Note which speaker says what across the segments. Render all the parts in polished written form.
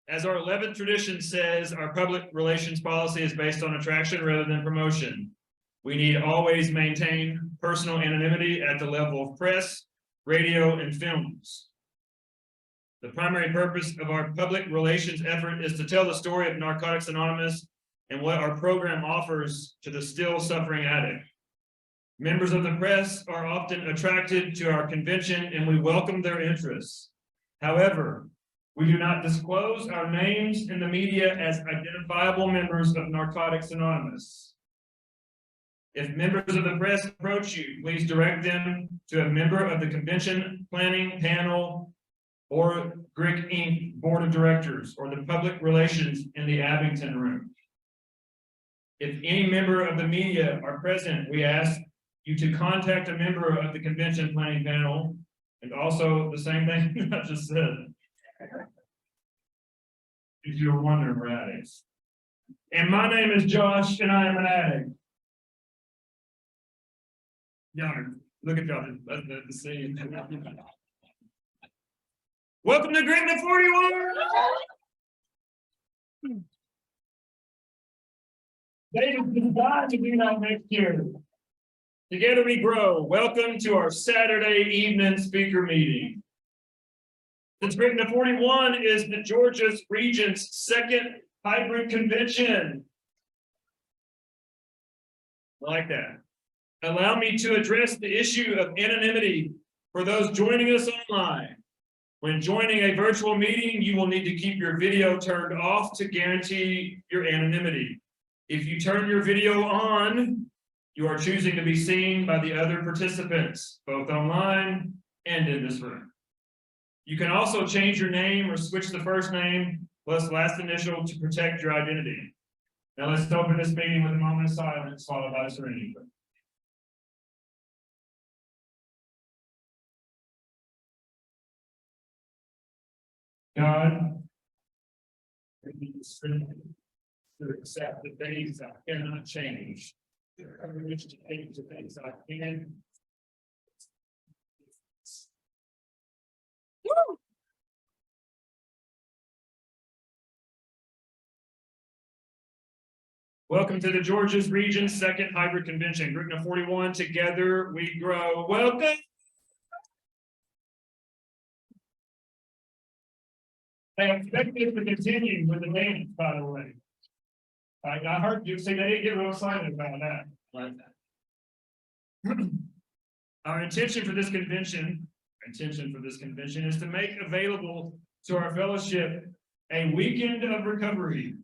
Speaker 1: As our 11th tradition says, our public relations policy is based on attraction rather than promotion. We need always maintain personal anonymity at the level of press, radio, and films. The primary purpose of our public relations effort is to tell the story of Narcotics Anonymous and what our program offers to the still suffering addict. Members of the press are often attracted to our convention and we welcome their interests. However, we do not disclose our names in the media as identifiable members of Narcotics Anonymous. If members of the press approach you, please direct them to a member of the convention planning panel or GRIC Inc. Board of Directors or the public relations in the Abington room. If any member of the media are present, we ask you to contact a member of the convention planning panel, and also the same thing I just said. If you're wondering, we're addicts. And my name is Josh, and I am an addict. Yeah, look at y'all, the scene. Welcome to Gritna 41. David is God to be not next year. Together we grow. Welcome to our Saturday evening speaker meeting. Since Gritna 41 is the Georgia region's second hybrid convention. I like that. Allow me to address the issue of anonymity for those joining us online. When joining a virtual meeting, you will need to keep your video turned off to guarantee your anonymity. If you turn your video on, you are choosing to be seen by the other participants, both online and in this room. You can also change your name or switch the first name plus last initial to protect your identity. Now let's open this meeting with a moment of silence followed by a serenity prayer. God, give me the strength to accept the things I cannot change, the courage to change the things I can. Woo! Welcome to the Georgia's Region's second hybrid convention, Gritna 41. Together we grow. Welcome. I expect this to continue with the dance, by the way. I heard you say they didn't get real excited about that. Our intention for this convention is to make available to our fellowship a weekend of recovery,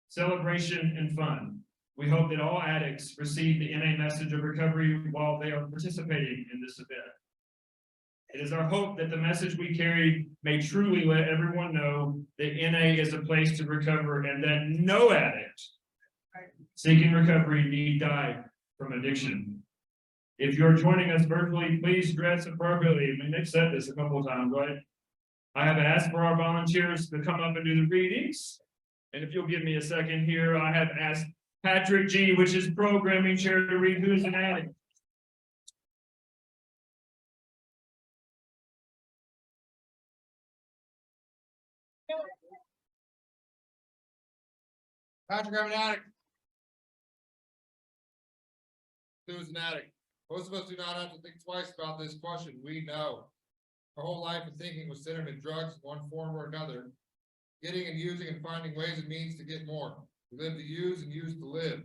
Speaker 1: celebration, and fun. We hope that all addicts receive the NA message of recovery while they are participating in this event. It is our hope that the message we carry may truly let everyone know that NA is a place to recover and that no addict seeking recovery need die from addiction. If you're joining us virtually, please dress appropriately. I mean, they've said this a couple of times, right? I have asked for our volunteers to come up and do the readings. And if you'll give me a second here, I have asked Patrick G., which is programming chair, to read Who's an Addict.
Speaker 2: Patrick, I'm an addict. Who's an addict? Most of us do not have to think twice about this question. We know. Our whole life of thinking was centered in drugs in one form or another. Getting and using and finding ways and means to get more. We live to use and use to live.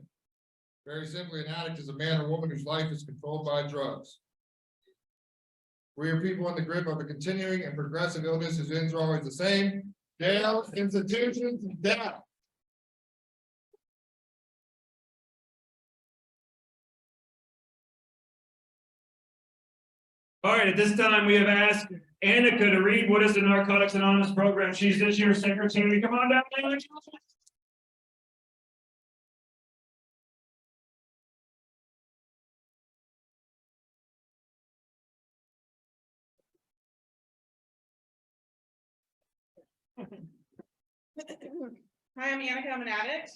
Speaker 2: Very simply, an addict is a man or woman whose life is controlled by drugs. We are people in the grip of a continuing and progressive illness whose ends are always the same. Jail, institutions, and death.
Speaker 1: All right, at this time, we have asked Annika to read what is the Narcotics Anonymous program. She's this year's secretary. Come on down, Annika.
Speaker 3: Hi, I'm Annika. I'm an addict.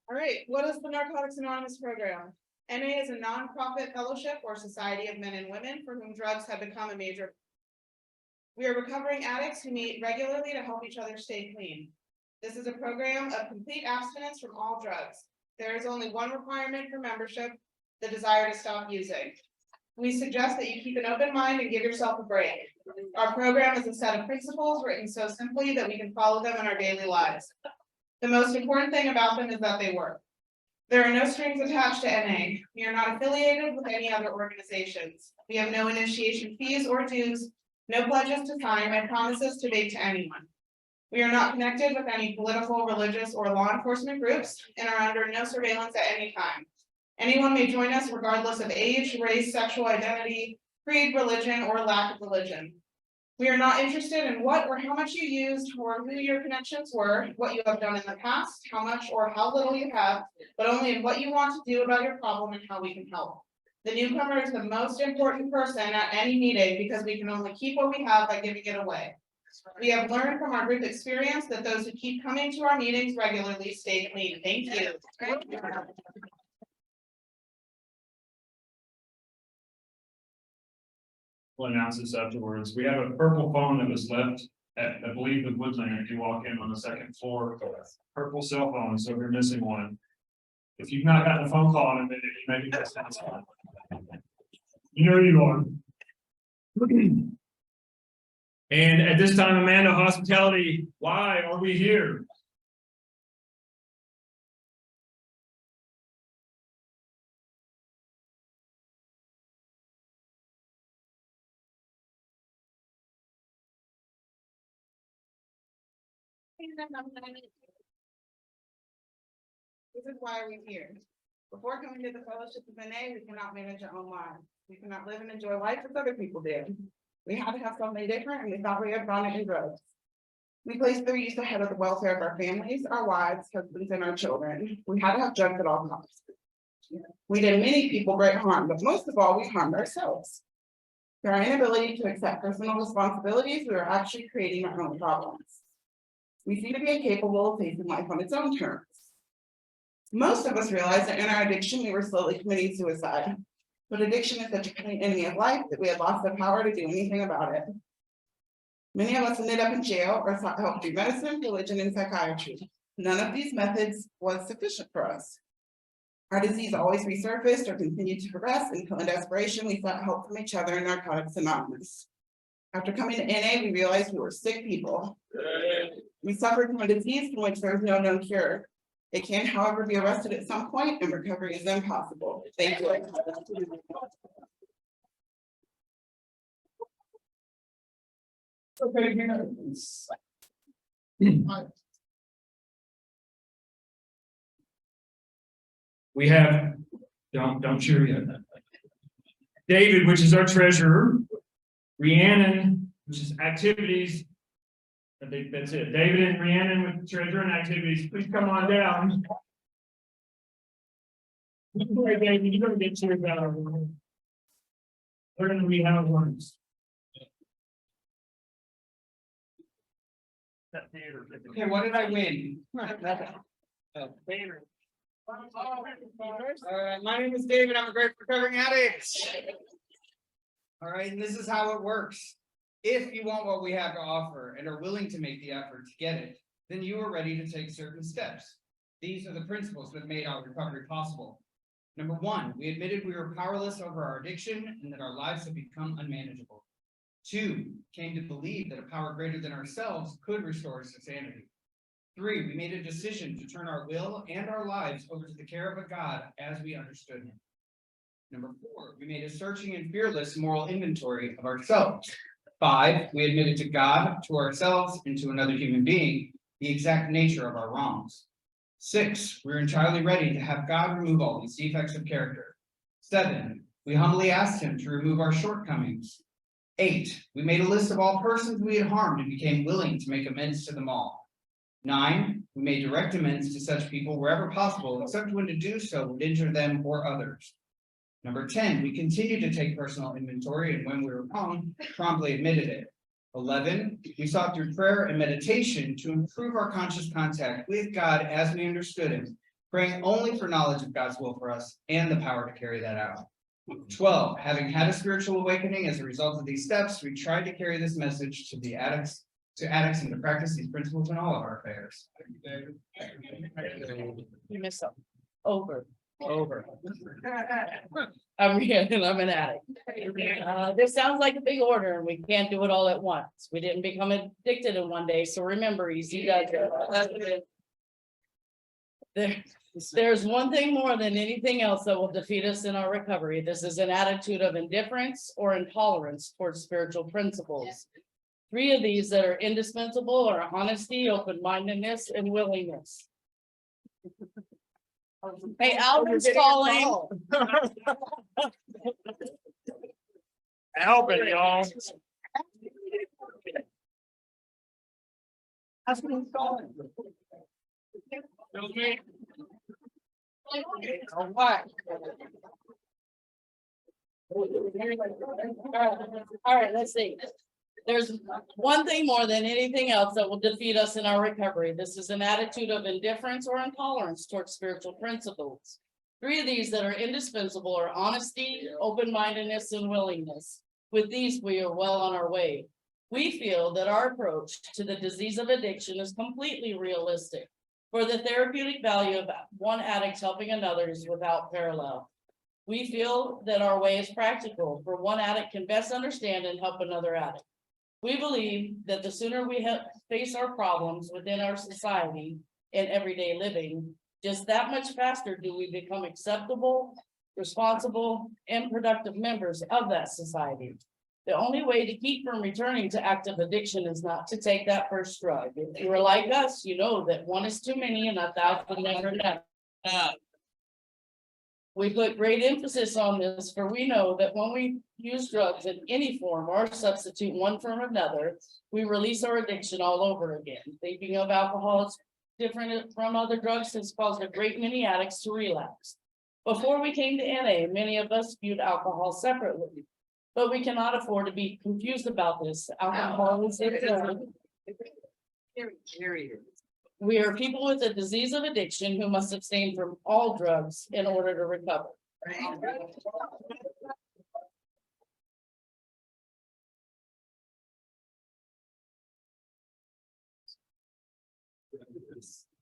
Speaker 3: All right, what is the Narcotics Anonymous program? NA is a nonprofit fellowship or society of men and women for whom drugs have become a major We are recovering addicts who meet regularly to help each other stay clean. This is a program of complete abstinence from all drugs. There is only one requirement for membership, the desire to stop using. We suggest that you keep an open mind and give yourself a break. Our program is a set of principles written so simply that we can follow them in our daily lives. The most important thing about them is that they work. There are no strings attached to NA. We are not affiliated with any other organizations. We have no initiation fees or dues, no pledges to sign, and promises to make to anyone. We are not connected with any political, religious, or law enforcement groups and are under no surveillance at any time. Anyone may join us regardless of age, race, sexual identity, creed, religion, or lack of religion. We are not interested in what or how much you used or who your connections were, what you have done in the past, how much or how little you have, but only in what you want to do about your problem and how we can help. The newcomer is the most important person at any meeting because we can only keep what we have by giving it away. We have learned from our group experience that those who keep coming to our meetings regularly stay clean. Thank you.
Speaker 1: We'll announce this afterwards. We have a purple phone that was left at, I believe, the Woodland. If you walk in on the second floor, purple cell phone. So if you're missing one, if you've not gotten a phone call in a minute, you may be missing one. You know where you are. And at this time, Amanda, hospitality, why are we here?
Speaker 3: This is why we're here. Before coming to the Fellowship of NA, we cannot manage our own lives. We cannot live and enjoy life as other people do. We had to have something different, and we thought we had found it in drugs. We placed their use ahead of the welfare of our families, our wives, husbands, and our children. We had to have drugs at all costs. We did many people great harm, but most of all, we harmed ourselves. Through our inability to accept personal responsibilities, we are actually creating our own problems. We seem to be incapable of facing life on its own terms. Most of us realized that in our addiction, we were slowly committing suicide. But addiction is such a great enemy of life that we had lost the power to do anything about it. Many of us ended up in jail or sought help through medicine, religion, and psychiatry. None of these methods was sufficient for us. Our disease always resurfaced or continued to progress until in desperation, we sought help from each other in Narcotics Anonymous. After coming to NA, we realized we were sick people. We suffered from a disease from which there is no known cure. It can, however, be arrested at some point, and recovery is impossible. Thank you.
Speaker 1: Okay, we have, don't cheer yet. David, which is our treasurer. Rhiannon, which is activities. I think that's it. David and Rhiannon with treasurer and activities. Please come on down. Hey, David, you're gonna get cheered out. We're gonna read how it works.
Speaker 4: Okay, what did I win? My name is David. I'm a great recovering addict. All right, and this is how it works. If you want what we have to offer and are willing to make the effort to get it, then you are ready to take certain steps. These are the principles that made our recovery possible. Number one, we admitted we were powerless over our addiction and that our lives had become unmanageable. 2, came to believe that a power greater than ourselves could restore us to sanity. 3, we made a decision to turn our will and our lives over to the care of a God as we understood him. Number 4, we made a searching and fearless moral inventory of ourselves. 5, we admitted to God, to ourselves, and to another human being the exact nature of our wrongs. 6, we were entirely ready to have God remove all these defects of character. 7, we humbly asked him to remove our shortcomings. 8, we made a list of all persons we had harmed and became willing to make amends to them all. 9, we made direct amends to such people wherever possible, except when to do so would injure them or others. Number 10, we continued to take personal inventory, and when we were wrong, promptly admitted it. 11, we sought through prayer and meditation to improve our conscious contact with God as we understood him, praying only for knowledge of God's will for us and the power to carry that out. 12, having had a spiritual awakening as a result of these steps, we tried to carry this message to addicts and to practice these principles in all of our affairs.
Speaker 5: You missed something. Over.
Speaker 4: Over.
Speaker 5: I'm here and I'm an addict. This sounds like a big order and we can't do it all at once. We didn't become addicted in one day, so remember, easy does it. There's one thing more than anything else that will defeat us in our recovery. This is an attitude of indifference or intolerance towards spiritual principles. 3 of these that are indispensable are honesty, open-mindedness, and willingness. Hey, Alvin's calling.
Speaker 1: Help it, y'all.
Speaker 5: That's what he's calling. What? All right, let's see. There's one thing more than anything else that will defeat us in our recovery. This is an attitude of indifference or intolerance towards spiritual principles. 3 of these that are indispensable are honesty, open-mindedness, and willingness. With these, we are well on our way. We feel that our approach to the disease of addiction is completely realistic, for the therapeutic value of one addict helping another is without parallel. We feel that our way is practical, for one addict can best understand and help another addict. We believe that the sooner we face our problems within our society and everyday living, just that much faster do we become acceptable, responsible, and productive members of that society. The only way to keep from returning to active addiction is not to take that first drug. If you are like us, you know that 1 is too many and 1,000 never enough. We put great emphasis on this, for we know that when we use drugs in any form or substitute one from another, we release our addiction all over again. Thinking of alcohol is different from other drugs has caused a great many addicts to relapse. Before we came to NA, many of us viewed alcohol separately, but we cannot afford to be confused about this. Alcohol is we are people with a disease of addiction who must abstain from all drugs in order to recover.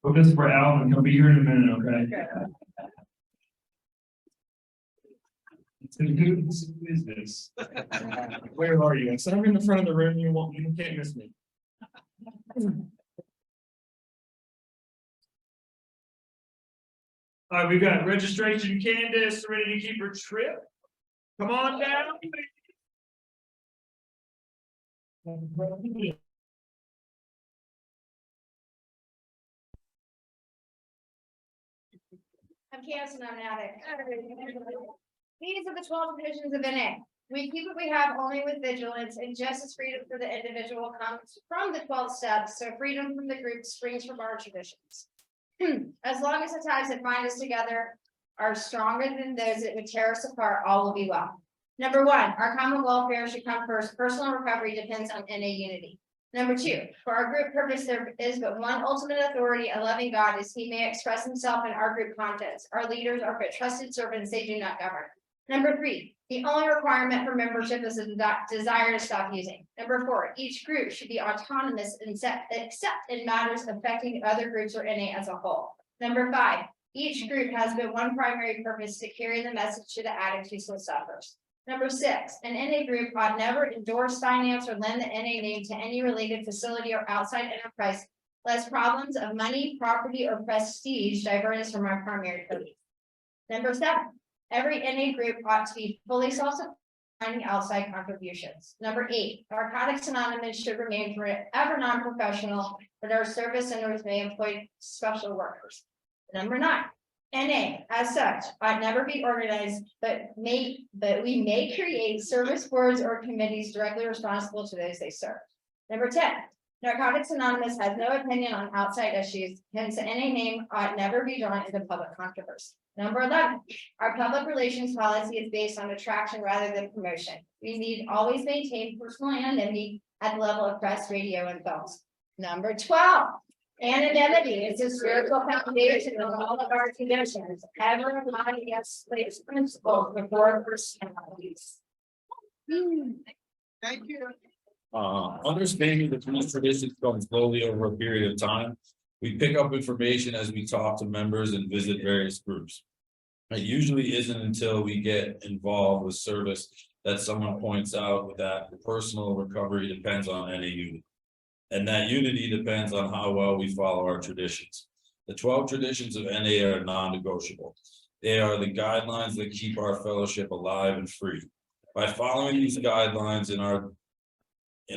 Speaker 1: Hope this is for Alvin. He'll be here in a minute, okay? Who is this? Where are you? I said I'm in the front of the room. You can't miss me. All right, we've got registration. Candace, ready to keep her trip? Come on down.
Speaker 6: I'm Candace and I'm an addict. These are the 12 divisions of NA. We keep what we have only with vigilance, and justice freedom for the individual comes from the 12 steps, so freedom from the group springs from our traditions. As long as the ties that bind us together are stronger than those that would tear us apart, all will be well. Number 1, our common welfare should come first. Personal recovery depends on NA unity. Number 2, for our group purpose, there is but one ultimate authority, a loving God, as he may express himself in our group contents. Our leaders are but trusted servants, they do not govern. Number 3, the only requirement for membership is a desire to stop using. Number 4, each group should be autonomous except in matters affecting other groups or NA as a whole. Number 5, each group has but one primary purpose, to carry the message to the addict who still suffers. Number 6, an NA group ought never endorse, finance, or lend the NA name to any related facility or outside enterprise, lest problems of money, property, or prestige divert us from our primary purpose. Number 7, every NA group ought to be fully self-sufficing outside contributions. Number 8, Narcotics Anonymous should remain forever non-professional, but our service centers may employ special workers. Number 9, NA, as such, ought never be organized, but we may create service boards or committees directly responsible to those they serve. Number 10, Narcotics Anonymous has no opinion on outside issues, hence the NA name ought never be drawn into public controversy. Number 11, our public relations policy is based on attraction rather than promotion. We need always maintain personal anonymity at the level of press, radio, and films. Number 12, Anonymity is the spiritual foundation of all of our traditions, ever reminding us its principles before personalities.
Speaker 4: Thank you.
Speaker 7: Understanding that these traditions come slowly over a period of time. We pick up information as we talk to members and visit various groups. It usually isn't until we get involved with service that someone points out that personal recovery depends on NA unity. And that unity depends on how well we follow our traditions. The 12 traditions of NA are non-negotiable. They are the guidelines that keep our fellowship alive and free. By following these guidelines in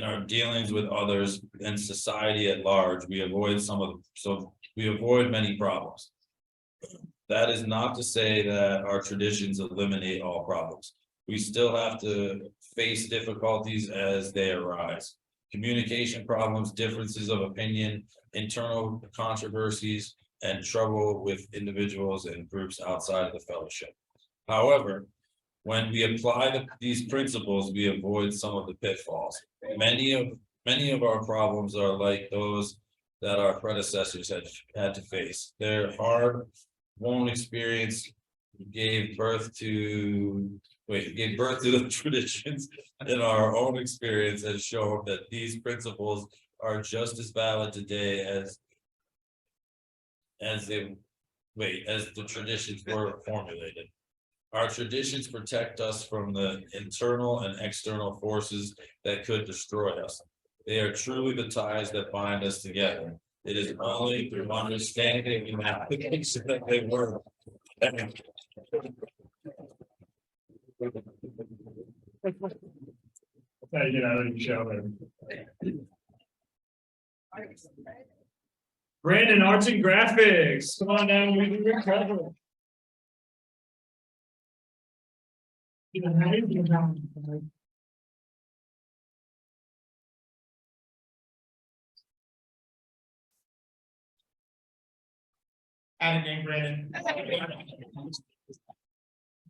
Speaker 7: our dealings with others and society at large, we avoid many problems. That is not to say that our traditions eliminate all problems. We still have to face difficulties as they arise. Communication problems, differences of opinion, internal controversies, and trouble with individuals and groups outside of the fellowship. However, when we apply these principles, we avoid some of the pitfalls. Many of our problems are like those that our predecessors had to face. Their hard-won experience gave birth to the traditions, and our own experience has shown that these principles are just as valid today as the traditions were formulated. Our traditions protect us from the internal and external forces that could destroy us. They are truly the ties that bind us together. It is only through understanding and application that they work.
Speaker 1: How you get out of the shower? Brandon, arts and graphics, come on down, we can recover.
Speaker 8: Out again, Brandon.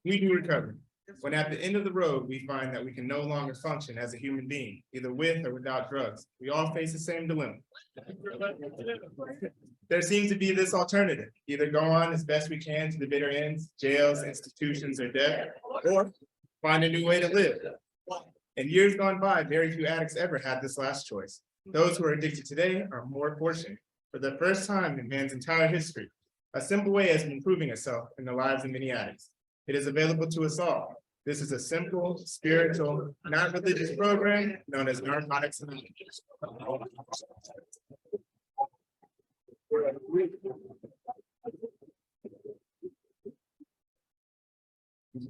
Speaker 8: We do recover. When at the end of the road, we find that we can no longer function as a human being, either with or without drugs. We all face the same dilemma. There seems to be this alternative, either go on as best we can to the bitter ends, jails, institutions, or death, or find a new way to live. In years gone by, very few addicts ever had this last choice. Those who are addicted today are more fortunate. For the first time in man's entire history, a simple way has been proving itself in the lives of many addicts. It is available to us all. This is a simple, spiritual, not religious program known as Narcotics Anonymous.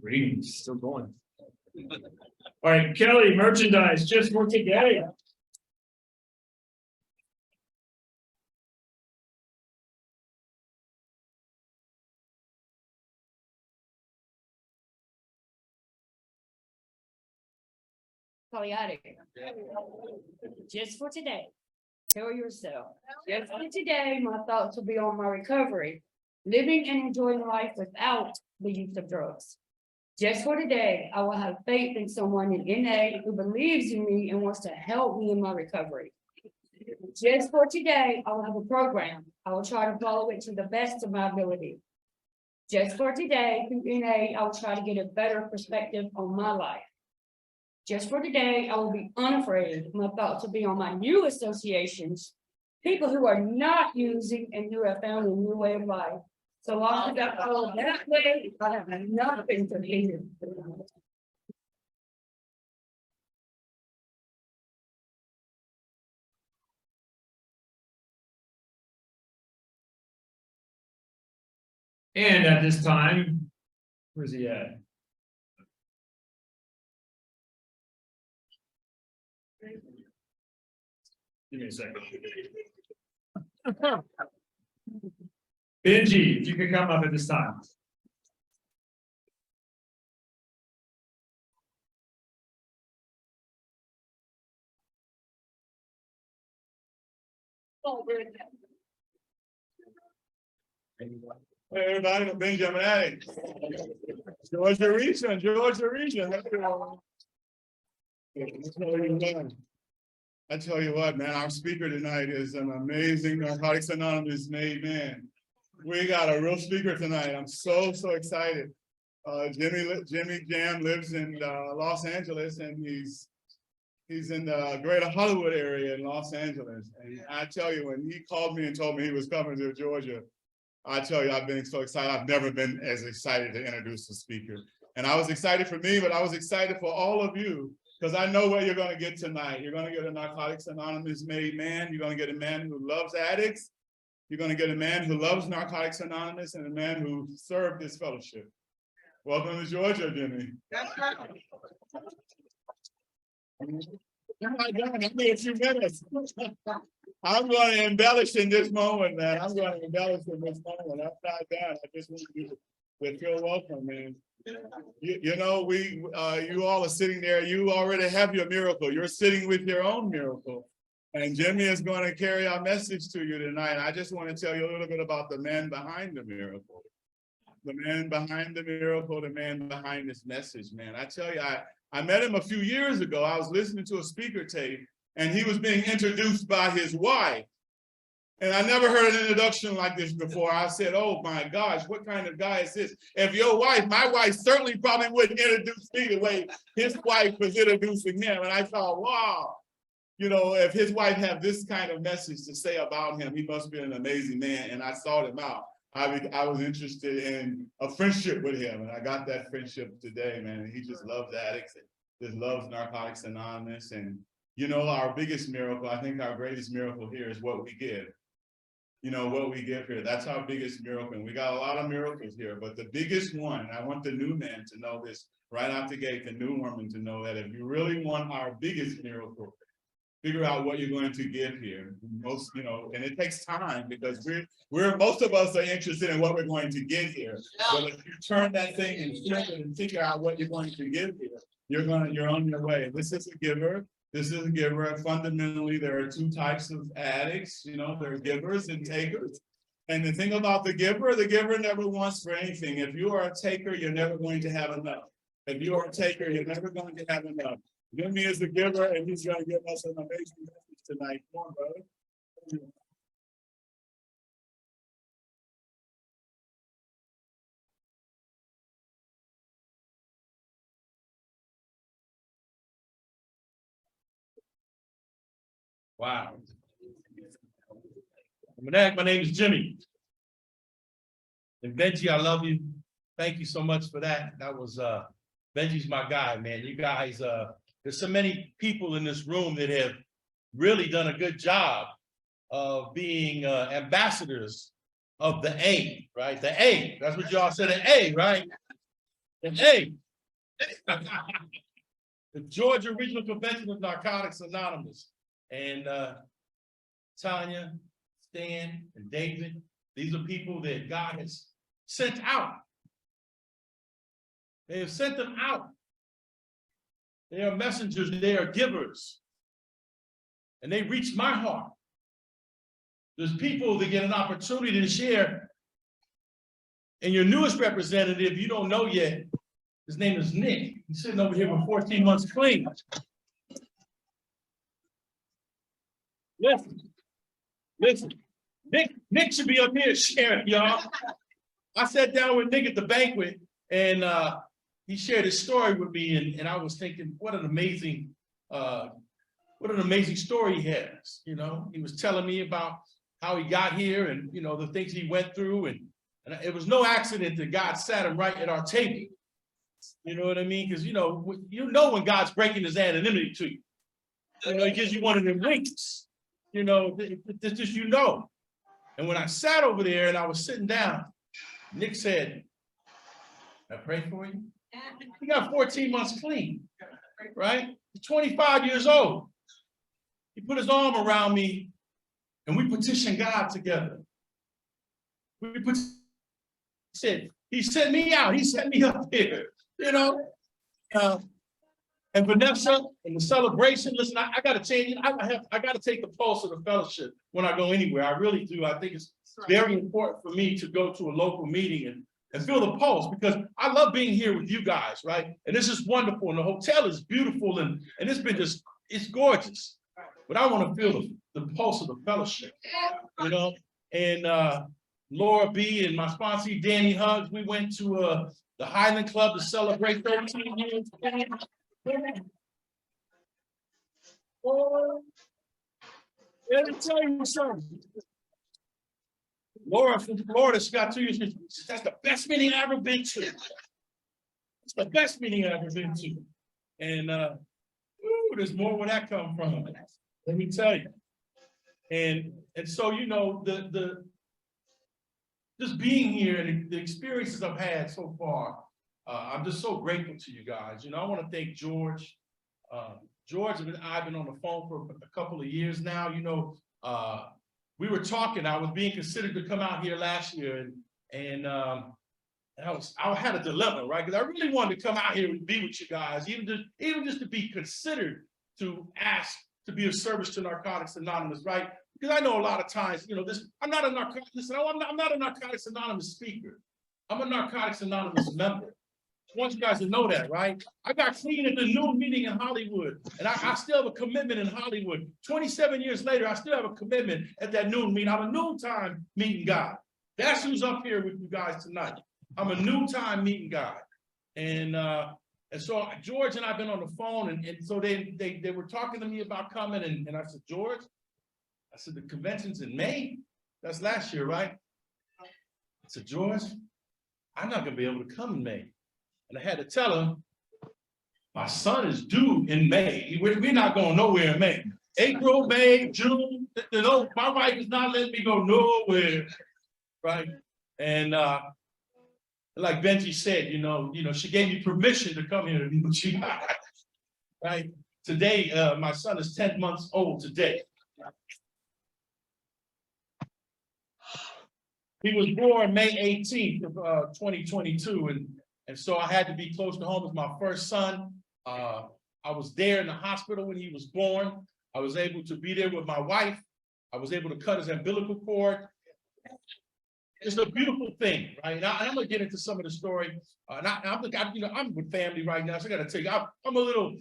Speaker 1: Reading, still going. All right, Kelly, merchandise just for today.
Speaker 9: Chaotic. Just for today. Tell yourself, just for today, my thoughts will be on my recovery, living and enjoying life without the use of drugs. Just for today, I will have faith in someone in NA who believes in me and wants to help me in my recovery. Just for today, I will have a program. I will try to follow it to the best of my ability. Just for today, through NA, I will try to get a better perspective on my life. Just for today, I will be unafraid. My thoughts will be on my new associations, people who are not using and who have found a new way of life. So long as I follow that way, I have nothing to fear.
Speaker 1: And at this time, where's he at? Give me a second. Benji, if you could come up at this time.
Speaker 8: Hey, everybody, I'm Benjamin Addict. George the region.
Speaker 10: I tell you what, man, our speaker tonight is an amazing Narcotics Anonymous made man. We got a real speaker tonight. I'm so excited. Jimmy Jam lives in Los Angeles, and he's in the greater Hollywood area in Los Angeles. And I tell you, when he called me and told me he was coming to Georgia, I tell you, I've been so excited. I've never been as excited to introduce a speaker. And I was excited for me, but I was excited for all of you, because I know what you're going to get tonight. You're going to get a Narcotics Anonymous made man. You're going to get a man who loves addicts. You're going to get a man who loves Narcotics Anonymous, and a man who served this fellowship. Welcome to Georgia, Jimmy. I'm not done. I'll be a few minutes. I'm going to embellish in this moment, man. I'm going to embellish in this moment. I'm not done. I just want you to feel welcome, man. You know, you all are sitting there. You already have your miracle. You're sitting with your own miracle. And Jimmy is going to carry our message to you tonight. I just want to tell you a little bit about the man behind the miracle. The man behind the miracle, the man behind this message, man. I tell you, I met him a few years ago. I was listening to a speaker tape, and he was being introduced by his wife. And I never heard an introduction like this before. I said, oh my gosh, what kind of guy is this? If your wife, my wife certainly probably wouldn't introduce me the way his wife was introducing him. And I thought, wow, you know, if his wife had this kind of message to say about him, he must be an amazing man. And I sought him out. I was interested in a friendship with him, and I got that friendship today, man. And he just loves addicts, and just loves Narcotics Anonymous. And you know, our biggest miracle, I think our greatest miracle here is what we give. You know, what we give here, that's our biggest miracle. And we got a lot of miracles here, but the biggest one, I want the new man to know this right out the gate, the new woman to know that if you really want our biggest miracle, figure out what you're going to give here. Most, you know, and it takes time, because most of us are interested in what we're going to get here. But if you turn that thing and flip it and figure out what you're going to give here, you're on your way. This is a giver. This is a giver. Fundamentally, there are two types of addicts. You know, there are givers and takers. And the thing about the giver never wants for anything. If you are a taker, you're never going to have enough. If you are a taker, you're never going to have enough. Jimmy is the giver, and he's going to give us an amazing message tonight. Come on, brother.
Speaker 11: Wow. My name is Jimmy. And Benji, I love you. Thank you so much for that. That was Benji's my guy, man. You guys, there's so many people in this room that have really done a good job of being ambassadors of the A, right? The A, that's what y'all said, the A, right? The A. The Georgia Regional Convention of Narcotics Anonymous. And Tanya, Stan, and David, these are people that God has sent out. They have sent them out. They are messengers, they are givers. And they reach my heart. There's people that get an opportunity to share. And your newest representative, you don't know yet, his name is Nick. He's sitting over here for 14 months clean. Listen, Nick should be up here sharing, y'all. I sat down with Nick at the banquet, and he shared his story with me, and I was thinking, what an amazing story he has. You know, he was telling me about how he got here, and you know, the things he went through, and it was no accident that God sat him right at our table. You know what I mean? Because you know when God's breaking his anonymity to you. You know, he gives you one of them winks. You know, it's just, you know. And when I sat over there and I was sitting down, Nick said, "I pray for you." He got 14 months clean, right? He's 25 years old. He put his arm around me and we petitioned God together. He sent me out. He sent me up here, you know. And Vanessa and the celebration, listen, I got to change it. I got to take the pulse of the fellowship when I go anywhere. I really do. I think it's very important for me to go to a local meeting and feel the pulse, because I love being here with you guys, right? And this is wonderful. And the hotel is beautiful, and it's been just, it's gorgeous. but I want to feel the pulse of the fellowship, you know? And Laura B and my sponsor Danny Huggs, we went to the Highland Club to celebrate 13 years. Oh, let me tell you something. Laura from Florida, she got 2 years. She says, that's the best meeting I've ever been to. It's the best meeting I've ever been to. And ooh, there's more where that come from. Let me tell you. And so, you know, the just being here and the experiences I've had so far, I'm just so grateful to you guys. You know, I want to thank George. George and I've been on the phone for a couple of years now. You know, we were talking. I was being considered to come out here last year, and I had a dilemma, right? Because I really wanted to come out here and be with you guys, even just to be considered to ask to be of service to Narcotics Anonymous, right? Because I know a lot of times, you know, I'm not a Narcotics, I'm not a Narcotics Anonymous speaker. I'm a Narcotics Anonymous member. I want you guys to know that, right? I got clean at the noon meeting in Hollywood, and I still have a commitment in Hollywood. 27 years later, I still have a commitment at that noon meeting. I'm a noontime meeting guy. That's who's up here with you guys tonight. I'm a noontime meeting guy. And so George and I've been on the phone, and so they were talking to me about coming, and I said, George, I said, the convention's in May. That's last year, right? I said, George, I'm not gonna be able to come in May. And I had to tell him, my son is due in May. We're not going nowhere in May. April, May, June, you know, my wife is not letting me go nowhere, right? And like Benji said, you know, she gave me permission to come here and be with you guys, right? Today, my son is 10 months old today. He was born May 18th of 2022, and so I had to be close to home with my first son. I was there in the hospital when he was born. I was able to be there with my wife. I was able to cut his umbilical cord. It's a beautiful thing, right? And I'm gonna get into some of the story. I'm with family right now, so I gotta tell you, I'm a little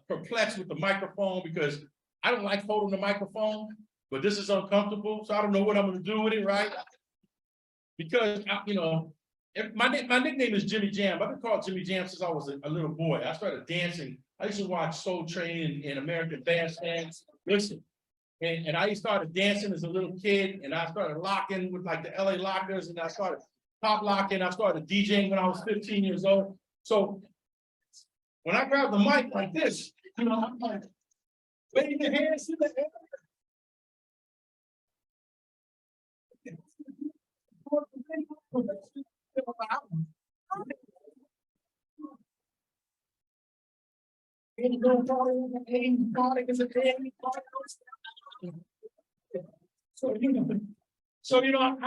Speaker 11: perplexed with the microphone because I don't like holding the microphone, but this is uncomfortable, so I don't know what I'm gonna do with it, right? Because my nickname is Jimmy Jam. I've been called Jimmy Jam since I was a little boy. I started dancing. I used to watch Soul Train and American Bandstand. Listen, and I started dancing as a little kid, and I started locking with like the LA Lockers, and I started pop locking. I started DJing when I was 15 years old. So when I grab the mic like this, I'm like, waving your hands in the air. So I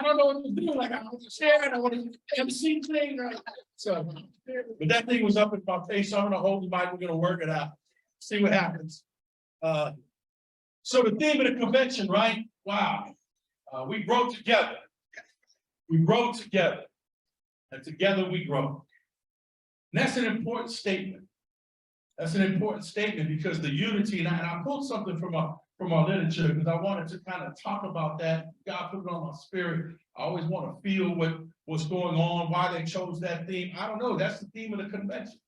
Speaker 11: don't know what to do. Like I want to share it, I want to MC thing, right? So, but that thing was up in my face. So I'm gonna hold the mic. We're gonna work it out. See what happens. So the theme of the convention, right? Wow, we grow together. We grow together, and together we grow. And that's an important statement. That's an important statement because the unity, and I pulled something from our literature because I wanted to kind of talk about that. God put it on my spirit. I always want to feel what's going on, why they chose that theme. I don't know. That's the theme of the convention.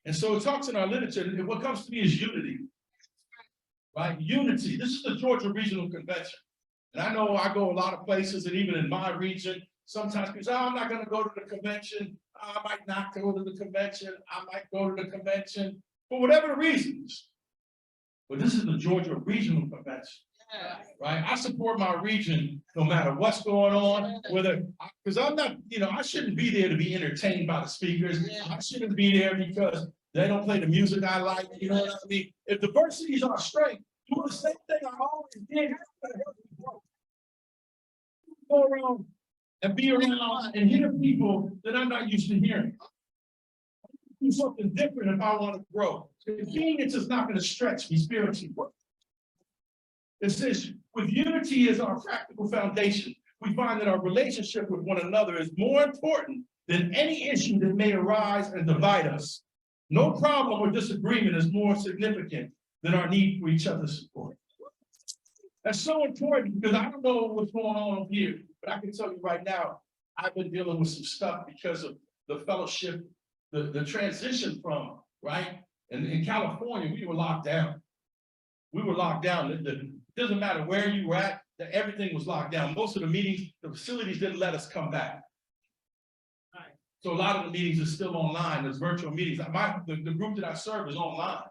Speaker 11: And so it talks in our literature, and what comes to me is unity. Right? Unity. This is the Georgia Regional Convention. And I know I go a lot of places, and even in my region, sometimes people say, oh, I'm not going to go to the convention. I might not go to the convention. I might go to the convention for whatever reasons. But this is the Georgia Regional Convention, right? I support my region no matter what's going on, because I'm not, I shouldn't be there to be entertained by the speakers. I shouldn't be there because they don't play the music I like, you know what I mean? If diversity is our strength, do the same thing I always did. Go around and be around and hear people that I'm not used to hearing. Do something different if I want to grow. Convenience is not going to stretch me spiritually. It says, with unity as our practical foundation, we find that our relationship with one another is more important than any issue that may arise and divide us. No problem or disagreement is more significant than our need for each other's support. That's so important because I don't know what's going on over here, but I can tell you right now, I've been dealing with some stuff because of the fellowship, the transition from, right? And in California, we were locked down. We were locked down. It doesn't matter where you were at, that everything was locked down. Most of the meetings, the facilities didn't let us come back. So a lot of the meetings are still online. There's virtual meetings. The group that I serve is online.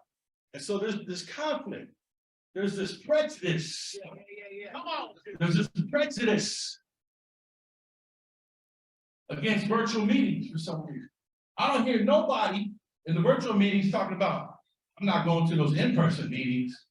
Speaker 11: And so there's this conflict. There's this prejudice. Come on. There's this prejudice against virtual meetings for some reason. I don't hear nobody in the virtual meetings talking about, I'm not going to those in-person meetings.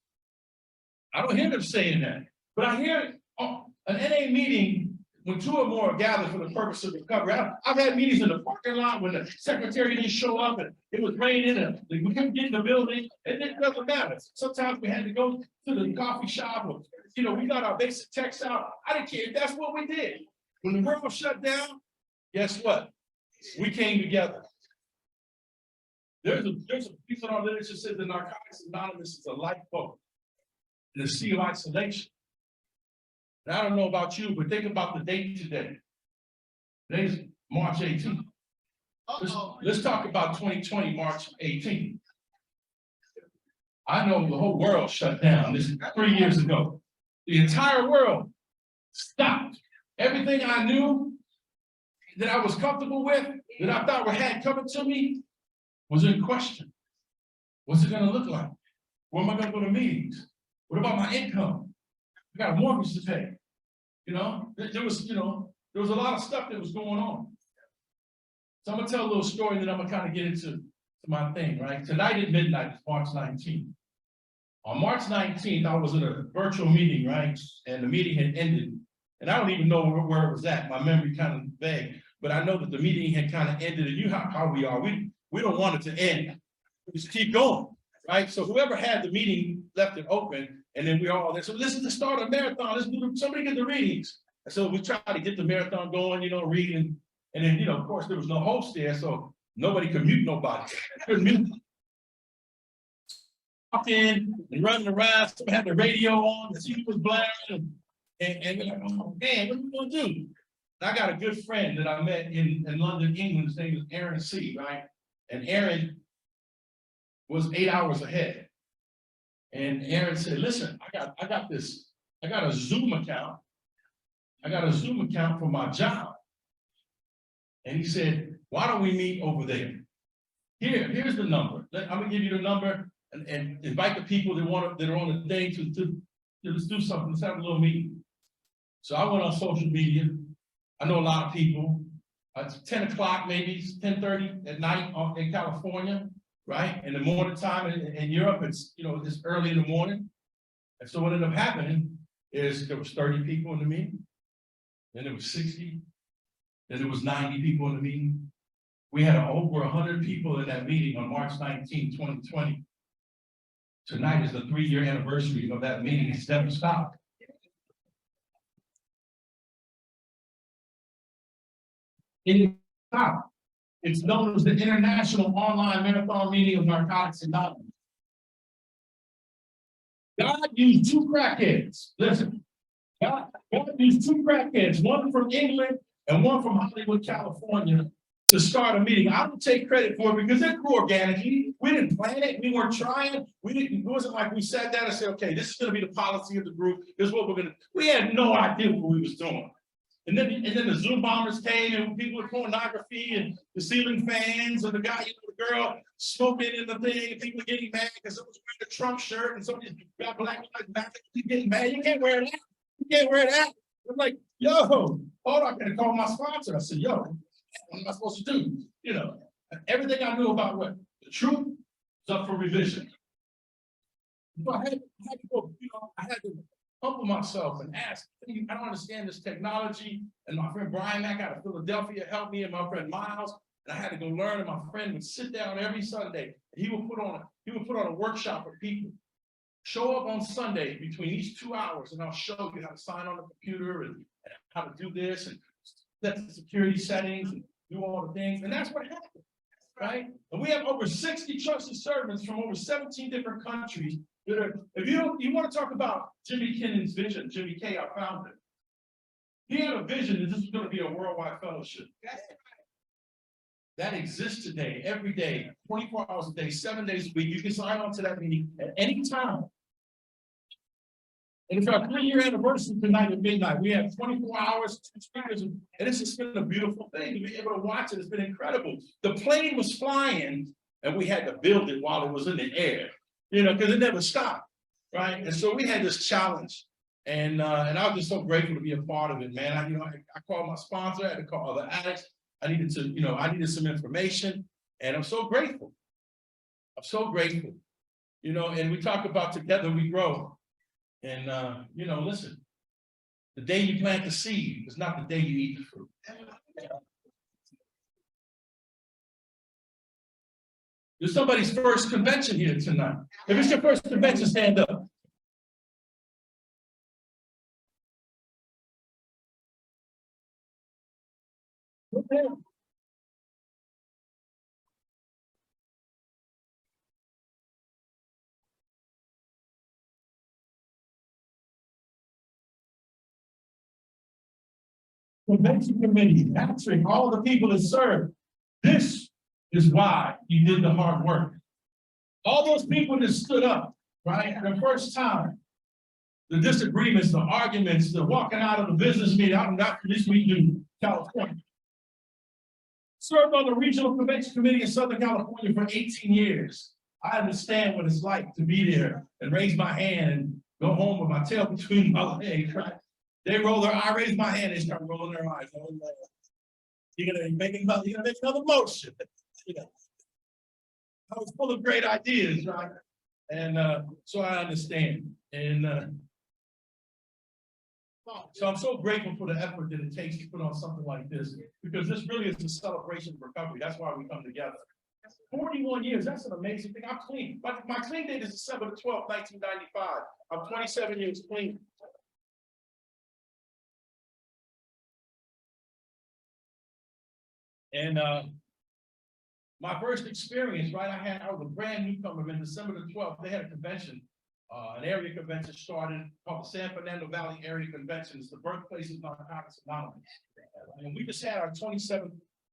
Speaker 11: I don't hear them saying that, but I hear an NA meeting when two or more are gathered for the purpose of recovery. I've had meetings in the parking lot when the secretary didn't show up and it was raining and we couldn't get in the building. It doesn't matter. Sometimes we had to go to the coffee shop or, we got our basic texts out. I didn't care. That's what we did. When the world shut down, guess what? We came together. There's a piece in our literature that says the Narcotics Anonymous is a lifeboat in a sea of isolation. And I don't know about you, but think about the date today. Today's March 18th. Let's talk about 2020, March 18th. I know the whole world shut down. This is 3 years ago. The entire world stopped. Everything I knew that I was comfortable with, that I thought had coming to me, was in question. What's it gonna look like? Where am I gonna go to meetings? What about my income? I got a mortgage to pay. There was a lot of stuff that was going on. So I'm gonna tell a little story and then I'm gonna kind of get into my thing, right? Tonight at midnight, it's March 19th. On March 19th, I was in a virtual meeting, right? And the meeting had ended. And I don't even know where it was at. My memory kind of vague, but I know that the meeting had kind of ended. And you know how we are. We don't want it to end. We just keep going, right? So whoever had the meeting left it open, and then we all there. So this is the start of marathon. Somebody get the readings. And so we try to get the marathon going, reading. And then, of course, there was no host there, so nobody could mute nobody. Couldn't mute. Walking and running around, some had the radio on, the TV was blaring, and we're like, oh man, what are we gonna do? And I got a good friend that I met in London, England. His name is Aaron C., right? And Aaron was 8 hours ahead. And Aaron said, listen, I got a Zoom account. I got a Zoom account for my job. And he said, why don't we meet over there? Here's the number. I'm gonna give you the number and invite the people that are on the thing to let's do something. Let's have a little meeting. So I went on social media. I know a lot of people. It's 10 o'clock, maybe 10:30 at night in California, right? In the morning time in Europe, it's it's early in the morning. And so what ended up happening is there was 30 people in the meeting, then there was 60, then there was 90 people in the meeting. We had over 100 people in that meeting on March 19, 2020. Tonight is the 3-year anniversary of that meeting. It's never stopped. It's known as the International Online Marathon Meeting of Narcotics Anonymous. God used 2 crackheads. Listen, God used 2 crackheads, one from England and one from Hollywood, California, to start a meeting. I don't take credit for it because it grew organically. We didn't plan it. We weren't trying. It wasn't like we sat down and said, okay, this is going to be the policy of the group. This is what we're going to do. We had no idea what we was doing. And then the Zoom bombers came and people with pornography and the ceiling fans and the guy, the girl smoking in the thing and people getting mad because someone's wearing a Trump shirt and somebody got Black Lives Matter. Keep getting mad. You can't wear that. You can't wear that. I'm like, yo, hold on, I'm gonna call my sponsor. I said, yo, what am I supposed to do? Everything I knew about what the truth was up for revision. I had to go, I had to humble myself and ask, I don't understand this technology. And my friend Brian Mack out of Philadelphia helped me, and my friend Miles, and I had to go learn. And my friend would sit down every Sunday. And he would put on a workshop for people. Show up on Sunday between each 2 hours, and I'll show you how to sign on the computer and how to do this and set the security settings and do all the things. And that's what happened, right? And we have over 60 trusted servants from over 17 different countries If you want to talk about Jimmy Kinnon's vision, Jimmy K, our founder. He had a vision that this was gonna be a worldwide fellowship. That exists today, every day, 24 hours a day, 7 days a week. You can sign on to that meeting at any time. And it's our 3-year anniversary tonight at midnight. We have 24 hours, 2 speakers, and it's just been a beautiful thing to be able to watch it. It's been incredible. The plane was flying and we had to build it while it was in the air, because it never stopped, right? And so we had this challenge. And I was just so grateful to be a part of it, man. I called my sponsor, I had to call other addicts. I needed some information, and I'm so grateful. I'm so grateful, and we talk about together we grow. And, listen, the day you plant the seed is not the day you eat the fruit. There's somebody's first convention here tonight. If it's your first convention, stand up. Okay. Convention committee, Patrick, all the people that serve. This is why you did the hard work. All those people that stood up, right, the first time. The disagreements, the arguments, the walking out of the business meeting, I'm not this week in California. Served on the regional convention committee in Southern California for 18 years. I understand what it's like to be there and raise my hand and go home with my tail between my legs, right? They roll their eye, I raise my hand, they start rolling their eyes. You're gonna make another motion. I was full of great ideas, right? And so I understand. And so I'm so grateful for the effort that it takes to put on something like this, because this really is a celebration of recovery. That's why we come together. 41 years, that's an amazing thing. I'm clean. My clean date is December the 12th, 1995. I'm 27 years clean. And my first experience, right, I was a brand newcomer in December the 12th. They had a convention, an area convention started called the San Fernando Valley Area Convention. It's the birthplace of Narcotics Anonymous. And we just had our 27th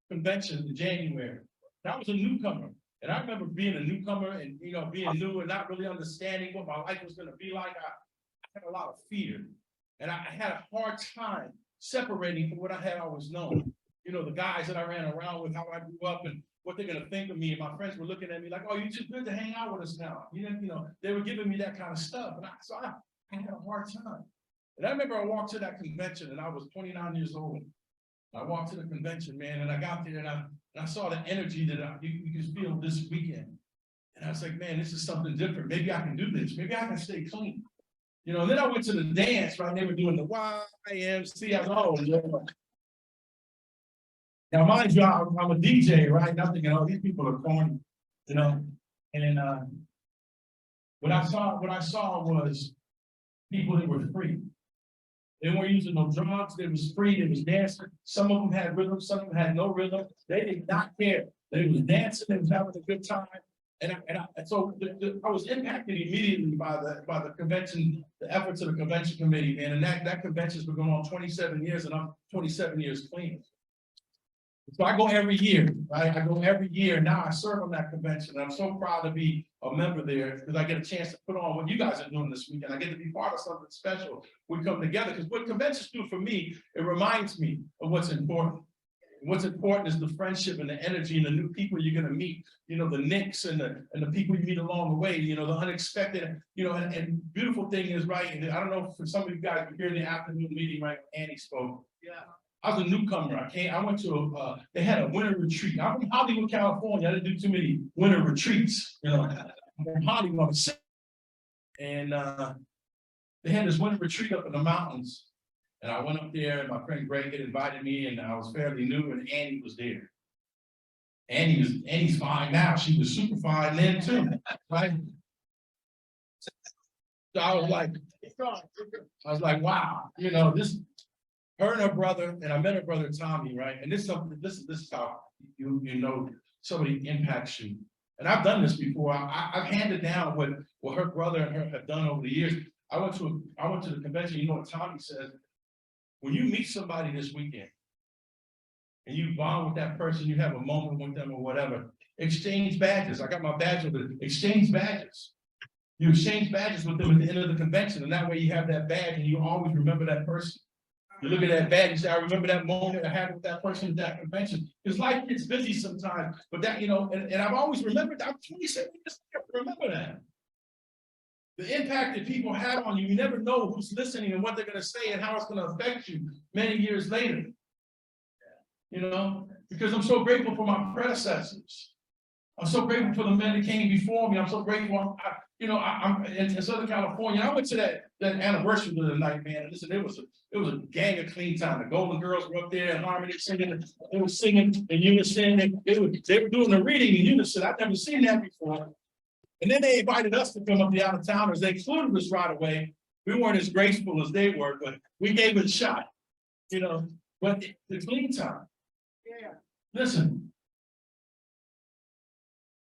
Speaker 11: convention in January. I was a newcomer. And I remember being a newcomer and, being new and not really understanding what my life was going to be like. I had a lot of fear. And I had a hard time separating from what I had always known. The guys that I ran around with, how I grew up and what they're going to think of me. And my friends were looking at me like, oh, you're too good to hang out with us now. They were giving me that kind of stuff. And so I had a hard time. And I remember I walked to that convention and I was 29 years old. I walked to the convention, man, and I got there and I saw the energy that you could feel this weekend. And I was like, man, this is something different. Maybe I can do this. Maybe I can stay clean. And then I went to the dance, right? They were doing the YMC. I was, oh, now, mind you, I'm a DJ, right? And I'm thinking, oh, these people are corny, And what I saw was people that were free. They weren't using no drugs. They was free. They was dancing. Some of them had rhythm. Some of them had no rhythm. They did not care. They was dancing. They was having a good time. And so I was impacted immediately by the convention, the efforts of the convention committee, man. And that convention's been going on 27 years, and I'm 27 years clean. So I go every year, right? I go every year. Now I serve on that convention. And I'm so proud to be a member there because I get a chance to put on what you guys are doing this weekend. I get to be part of something special. We come together because what conventions do for me, it reminds me of what's important. And what's important is the friendship and the energy and the new people you're going to meet, the nicks and the people you meet along the way, the unexpected, and beautiful thing is, right, and I don't know if some of you guys were here in the afternoon meeting, right, Annie spoke. Yeah. I was a newcomer. I went to they had a winter retreat. I'm from Hollywood, California. I didn't do too many winter retreats, I'm from Hollywood. And they had this winter retreat up in the mountains. And I went up there and my friend Greg had invited me and I was fairly new and Annie was there. Annie's fine now. She was super fine then too, right? So I was like, wow, this. Her and her brother, and I met her brother Tommy, right? And this is how somebody impacts you. And I've done this before. I've handed down what her brother and her have done over the years. I went to the convention, you know what Tommy says? When you meet somebody this weekend and you bond with that person, you have a moment with them or whatever, exchange badges. I got my badge with it. Exchange badges. You exchange badges with them at the end of the convention, and that way you have that badge and you always remember that person. You look at that badge and say, I remember that moment I had with that person at that convention. Because life gets busy sometimes, but that, you know, and I've always remembered, I'm 27, remember that. The impact that people had on you, you never know who's listening and what they're gonna say and how it's gonna affect you many years later. You know, because I'm so grateful for my predecessors. I'm so grateful for the men that came before me. I'm so grateful. I'm in Southern California. I went to that anniversary of the night, man. And listen, it was a gang of clean time. The Golden Girls were up there in harmony singing. They were singing in unison. They were doing the reading in unison. I've never seen that before. And then they invited us to come up the out of towners. They included us right away. We weren't as graceful as they were, but we gave it a shot. You know, but the clean time. Yeah. Listen.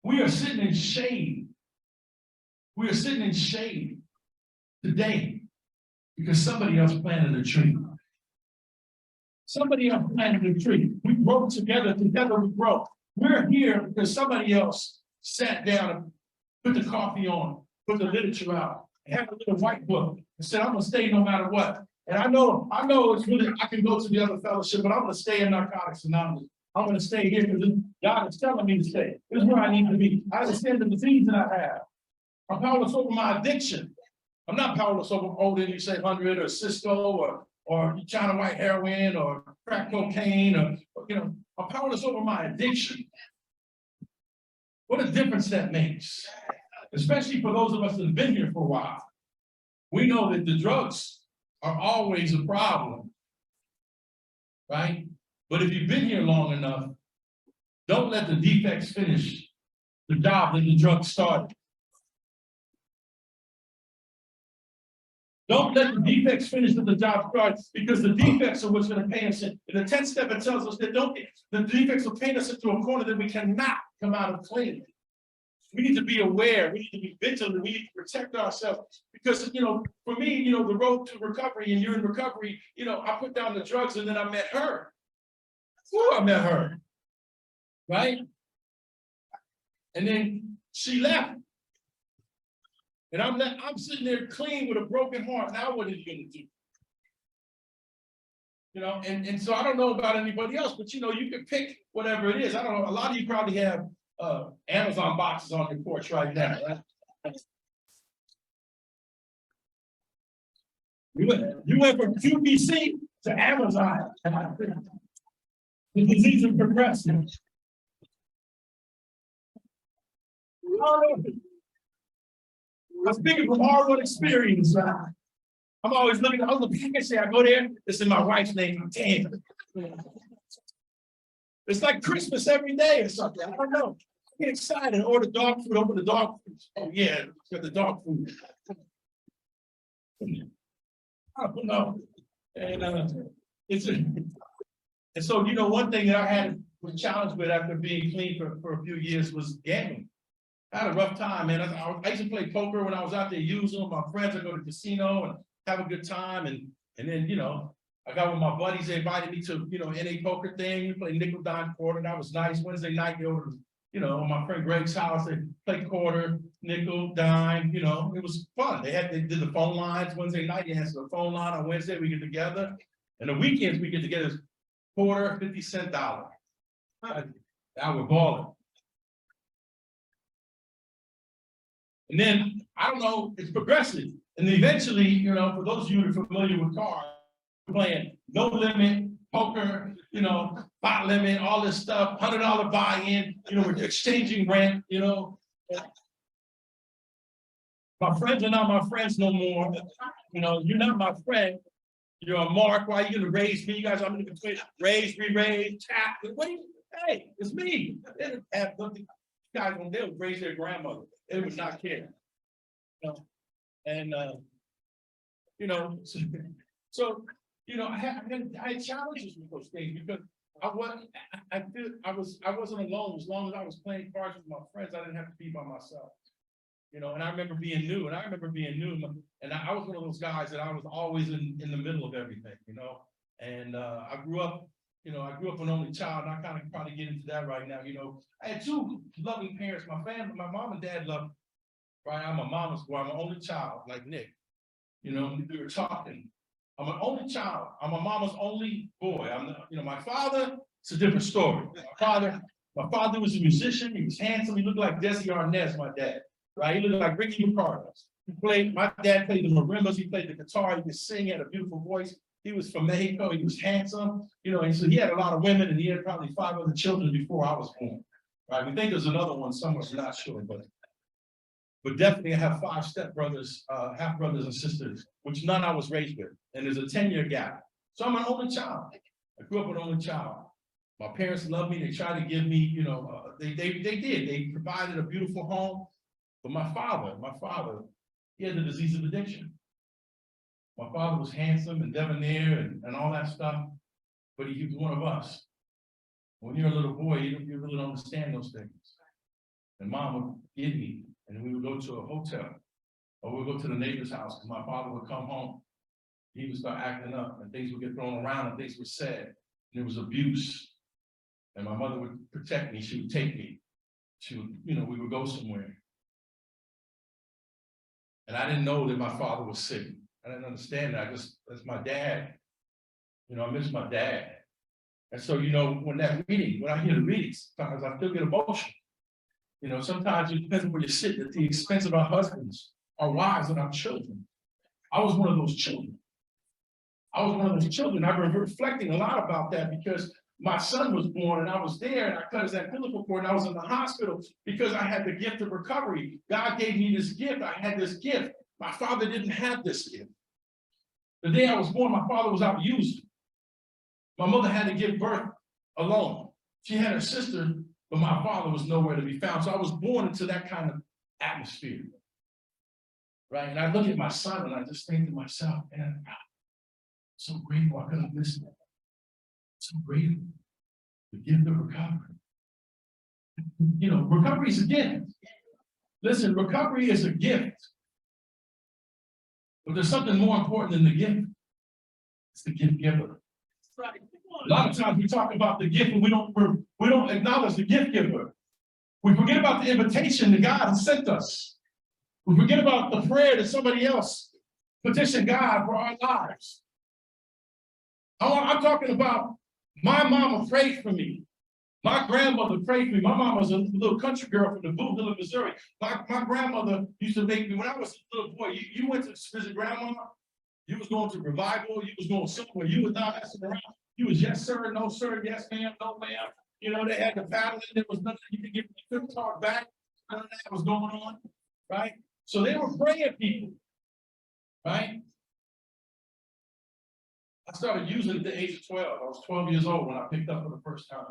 Speaker 11: We are sitting in shade. We are sitting in shade today because somebody else planted a tree. Somebody else planted a tree. We grow together we grow. We're here because somebody else sat down and put the coffee on, put the literature out, and had a little white book and said, I'm gonna stay no matter what. And I know it's really, I can go to the other fellowship, but I'm gonna stay in Narcotics Anonymous. I'm gonna stay here because God is telling me to stay. This is where I need to be. I understand the disease that I have. I'm powerless over my addiction. I'm not powerless over older, you say 100 or Cisco or China white heroin or crack cocaine or I'm powerless over my addiction. What a difference that makes, especially for those of us that have been here for a while. We know that the drugs are always a problem, right? But if you've been here long enough, don't let the defects finish the job that the drug started. Don't let the defects finish that the job started, because the defects are what's going to pay us in. In the 10th step, it tells us that the defects will paint us into a corner that we cannot come out of clean. We need to be aware, we need to be vigilant, we need to protect ourselves. Because, for me, the road to recovery, and you're in recovery, I put down the drugs and then I met her. I met her, right? And then she left. And I'm sitting there clean with a broken heart. Now what are you gonna do? And so I don't know about anybody else, but you can pick whatever it is. I don't know, a lot of you probably have Amazon boxes on your porch right now, right? You went from QVC to Amazon. The disease is progressing. I'm speaking from hard-won experience. I'm always looking at other people. I go there, it's in my wife's name. Damn. It's like Christmas every day or something. I don't know. I get excited and order dog food, open the dog food. Oh yeah, got the dog food. I don't know. And so, one thing that I had was challenged with after being clean for a few years was gambling. I had a rough time, man. I used to play poker when I was out there using with my friends. I go to the casino and have a good time. And then, I got with my buddies. They invited me to, NA poker thing. We play nickel, dime, quarter. That was nice. Wednesday night, they over to, my friend Greg's house. They played quarter, nickel, dime. It was fun. They did the phone lines Wednesday night. You answer the phone line on Wednesday. We get together. And the weekends we get together. Quarter, 50-cent dollar. Now we're balling. And then, I don't know, it's progressive. And eventually, for those of you who are familiar with cars, we're playing no limit, poker, spot limit, all this stuff, $100 buy-in, we're exchanging rent, My friends are not my friends no more. You're not my friend. You're a mark. Why are you gonna raise me? You guys, I'm gonna raise, re-raise, tap. What do you? Hey, it's me. They didn't have nothing. Guys, when they would raise their grandmother, they would not care. And so I had challenges with those things because I feel, I wasn't alone, as long as I was playing cards with my friends, I didn't have to be by myself. You know, and I remember being new, and I was one of those guys that I was always in the middle of everything, you know? And I grew up an only child, and I kind of probably get into that right now, you know? I had two loving parents, my family, my mom and dad loved me, right? I'm a mama's boy, I'm an only child, like Nick. You know, we were talking. I'm an only child. I'm a mama's only boy. My father, it's a different story. My father was a musician. He was handsome. He looked like Desi Arnaz, my dad, right? He looked like Ricky Ricardo. My dad played the marimbas. He played the guitar. He could sing. He had a beautiful voice. He was from Mexico. He was handsome, you know, and so he had a lot of women, and he had probably 5 other children before I was born, right? We think there's another one somewhere. We're not sure, but definitely I have 5 stepbrothers, half brothers and sisters, which none I was raised with. And there's a 10-year gap. So I'm an only child. I grew up an only child. My parents loved me. They tried to give me, you know, they did. They provided a beautiful home. But my father, he had the disease of addiction. My father was handsome and debonair and all that stuff, but he was one of us. When you're a little boy, you really don't understand those things. And mom would give me, and we would go to a hotel, or we'd go to the neighbor's house, because my father would come home. He would start acting up, and things would get thrown around, and things were said, and there was abuse. And my mother would protect me. She would take me to, you know, we would go somewhere. And I didn't know that my father was sick. I didn't understand that. That's my dad. You know, I miss my dad. And so, you know, when I hear the readings, sometimes I still get emotional. You know, sometimes it depends on where you're sitting, at the expense of our husbands, our wives, and our children. I was one of those children. I've been reflecting a lot about that because my son was born and I was there and I cut his umbilical cord and I was in the hospital because I had the gift of recovery. God gave me this gift. I had this gift. My father didn't have this gift. The day I was born, my father was out using. My mother had to give birth alone. She had her sister, but my father was nowhere to be found. So I was born into that kind of atmosphere. Right? And I look at my son and I just think to myself, man, I'm so grateful I could have missed that. So grateful. The gift of recovery. You know, recovery is a gift. Listen, recovery is a gift. But there's something more important than the gift. It's the gift giver. A lot of times we talk about the gift and we don't acknowledge the gift giver. We forget about the invitation that God has sent us. We forget about the prayer that somebody else petitioned God for our lives. I'm talking about my mama prayed for me. My grandmother prayed for me. My mom was a little country girl from the Blue Hill of Missouri. My grandmother used to make me, when I was a little boy, you went to visit grandma, you was going to revival, you was going somewhere, you was not messing around. You was yes, sir, no, sir, yes, ma'am, no, ma'am. You know, they had the paddling, there was nothing you could get, you couldn't talk back. None of that was going on, right? So they were praying people, right? I started using it at the age of 12. I was 12 years old when I picked up for the first time.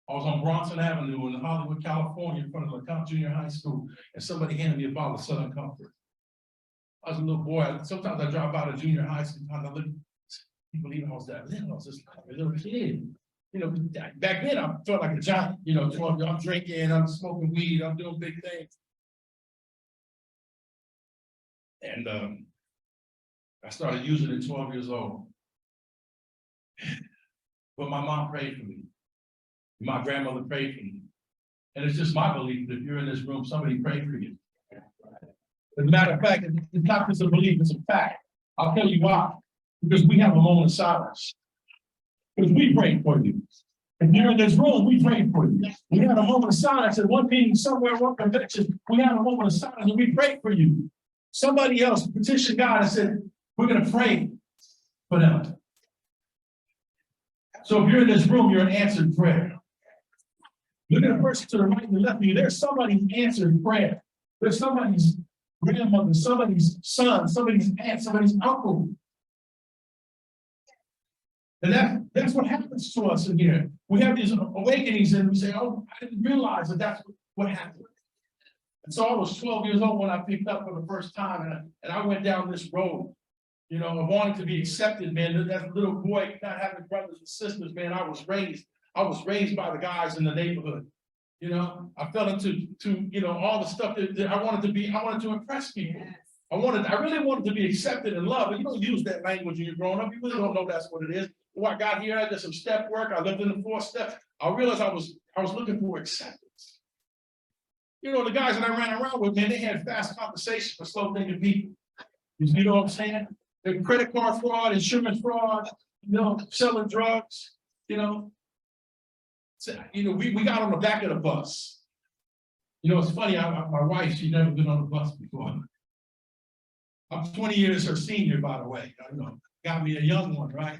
Speaker 11: I was on Bronson Avenue in Hollywood, California, in front of LeCompte Junior High School, and somebody handed me a bottle of Southern Comfort. I was a little boy. Sometimes I drive by the junior high, sometimes I look, people even I was that little, I was just like a little kid. You know, back then I felt like a giant, you know, I'm drinking, I'm smoking weed, I'm doing big things. And I started using it 12 years old. But my mom prayed for me. My grandmother prayed for me. And it's just my belief that if you're in this room, somebody prayed for you. As a matter of fact, it's not just a belief, it's a fact. I'll tell you why. Because we have a moment of silence. Because we prayed for you. If you're in this room, we prayed for you. We had a moment of silence at one meeting somewhere, one convention. We had a moment of silence and we prayed for you. Somebody else petitioned God and said, we're going to pray for them. So if you're in this room, you're an answered prayer. Look at the person to the right and the left of you. There's somebody's answered prayer. There's somebody's grandmother, somebody's son, somebody's aunt, somebody's uncle. And that's what happens to us in here. We have these awakenings and we say, oh, I didn't realize that that's what happened. And so I was 12 years old when I picked up for the first time and I went down this road. You know, I wanted to be accepted, man. That little boy, not having brothers and sisters, man, I was raised by the guys in the neighborhood. You know, I fell into, you know, all the stuff that I wanted to impress people. I really wanted to be accepted and loved, but you don't use that language when you're growing up. You really don't know that's what it is. When I got here, I did some step work. I lived in the 4 steps. I realized I was looking for acceptance. You know, the guys that I ran around with, man, they had fast conversations for slow thinking people. You know what I'm saying? The credit card fraud, insurance fraud, you know, selling drugs, you know. So, you know, we got on the back of the bus. You know, it's funny, my wife, she's never been on the bus before. I'm 20 years her senior, by the way. You know, got me a young one, right?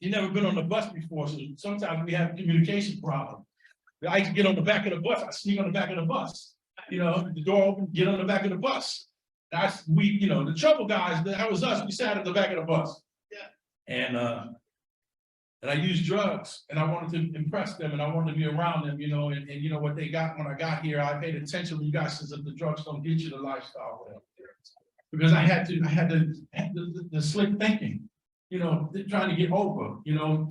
Speaker 11: She never been on the bus before, so sometimes we have communication problems. I used to get on the back of the bus, I sneak on the back of the bus. You know, the door open, get on the back of the bus. You know, the trouble guys, that was us, we sat at the back of the bus. And I used drugs, and I wanted to impress them, and I wanted to be around them, you know, and you know what they got when I got here. I paid attention when you guys said that the drugs don't get you the lifestyle, because I had the slick thinking, you know, trying to get over, you know.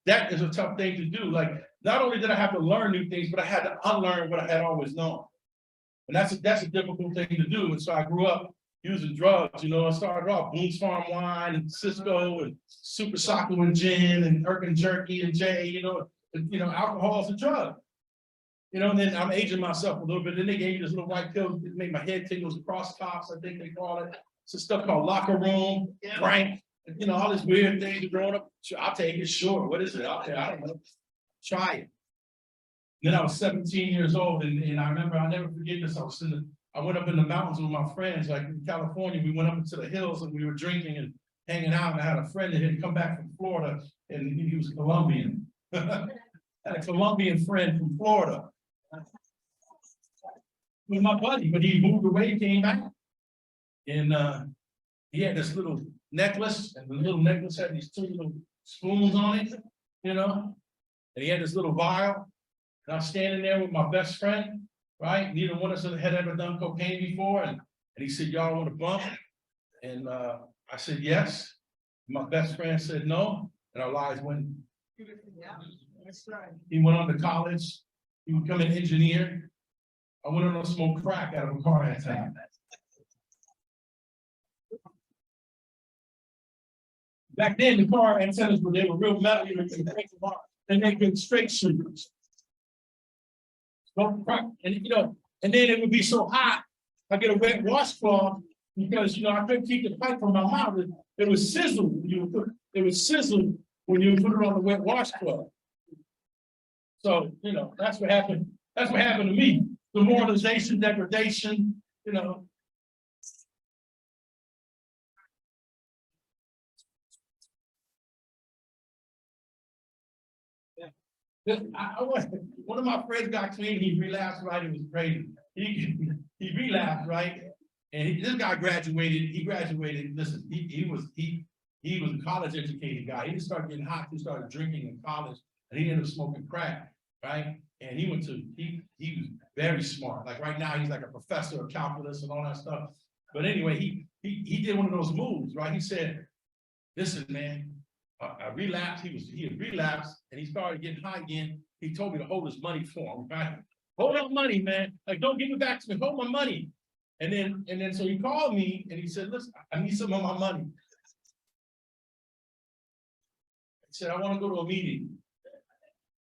Speaker 11: That is a tough thing to do. Like, not only did I have to learn new things, but I had to unlearn what I had always known, and that's a difficult thing to do. And so I grew up using drugs, you know. I started off Boone's Farm Wine and Cisco and Super Soccer and gin and Erkin Jerky and J, you know, alcohol is a drug. You know, and then I'm aging myself a little bit. Then they gave me this little white pill that made my head tingle, cross tops, I think they call it. It's a stuff called locker room, crank, you know, all this weird things growing up. I'll take it, sure. What is it? I don't know. Try it. Then I was 17 years old, and I remember, I'll never forget this. I went up in the mountains with my friends, like in California. We went up into the hills and we were drinking and hanging out. And I had a friend that had come back from Florida, and he was Colombian. Had a Colombian friend from Florida. He was my buddy, but he moved away, came back. And he had this little necklace, and the little necklace had these 2 little spoons on it, you know. And he had this little vial. And I was standing there with my best friend. Right? Neither one of us had ever done cocaine before. And he said, y'all want to bump? And I said, yes. My best friend said no. And our lives went. He went on to college. He became an engineer. I went on to smoke crack out of a car accident. Back then, the car antennas were real metal. And they could straight shooters. And you know, and then it would be so hot, I get a wet washcloth because, you know, I couldn't keep the pipe from my mouth. It was sizzle. It was sizzle when you put it on the wet washcloth. So, you know, that's what happened. That's what happened to me. Demoralization, degradation, you know. One of my friends got clean. He relapsed, right? It was crazy. He relapsed, right? And this guy graduated. He graduated. Listen, he was a college educated guy. He didn't start getting hot. He started drinking in college, and he ended up smoking crack, right? And he was very smart. Like right now, he's like a professor of calculus and all that stuff. But anyway, he did one of those moves, right? He said, "Listen, man, I relapsed." He had relapsed, and he started getting high again. He told me to hold his money for him, right? Hold that money, man. Like, don't give it back to me. Hold my money. And then so he called me and he said, "Listen, I need some of my money." He said, "I want to go to a meeting."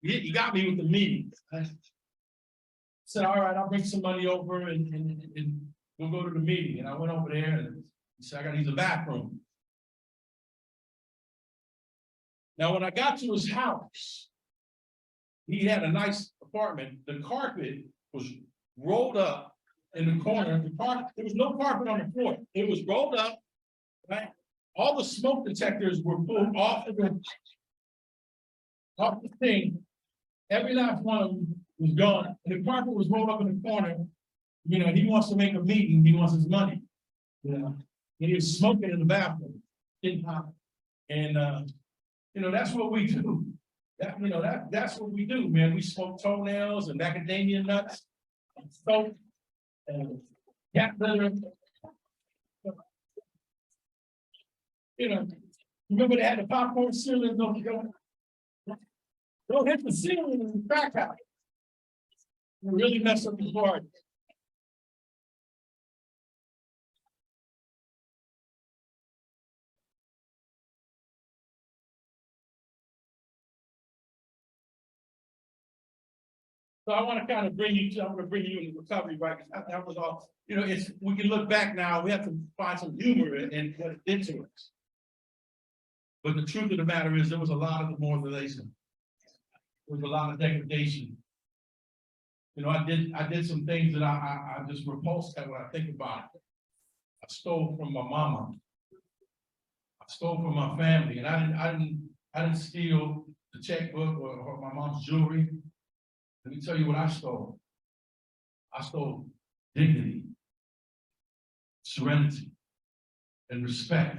Speaker 11: He got me with the meeting. I said, "All right, I'll bring some money over and we'll go to the meeting." And I went over there and he said, "I gotta use the bathroom." Now, when I got to his house, he had a nice apartment. The carpet was rolled up in the corner. There was no carpet on the floor. It was rolled up, right? All the smoke detectors were pulled off the thing. Every last one of them was gone. And the carpet was rolled up in the corner. You know, he wants to make a meeting. He wants his money. You know, and he was smoking in the bathroom. And you know, that's what we do. That's what we do, man. We smoke toenails and macadamia nuts. So And cat litter. You know, remember they had the popcorn ceiling, don't hit the ceiling and crack out. You really mess up the party. So I want to kind of I'm gonna bring you into recovery, right? 'Cause that was all, you know, we can look back now, we have to find some humor in what it did to us. But the truth of the matter is, there was a lot of demoralization. There was a lot of degradation. You know, I did some things that I just repulsed at when I think about it. I stole from my mama. I stole from my family, and I didn't steal the checkbook or my mom's jewelry. Let me tell you what I stole. I stole dignity, serenity, and respect.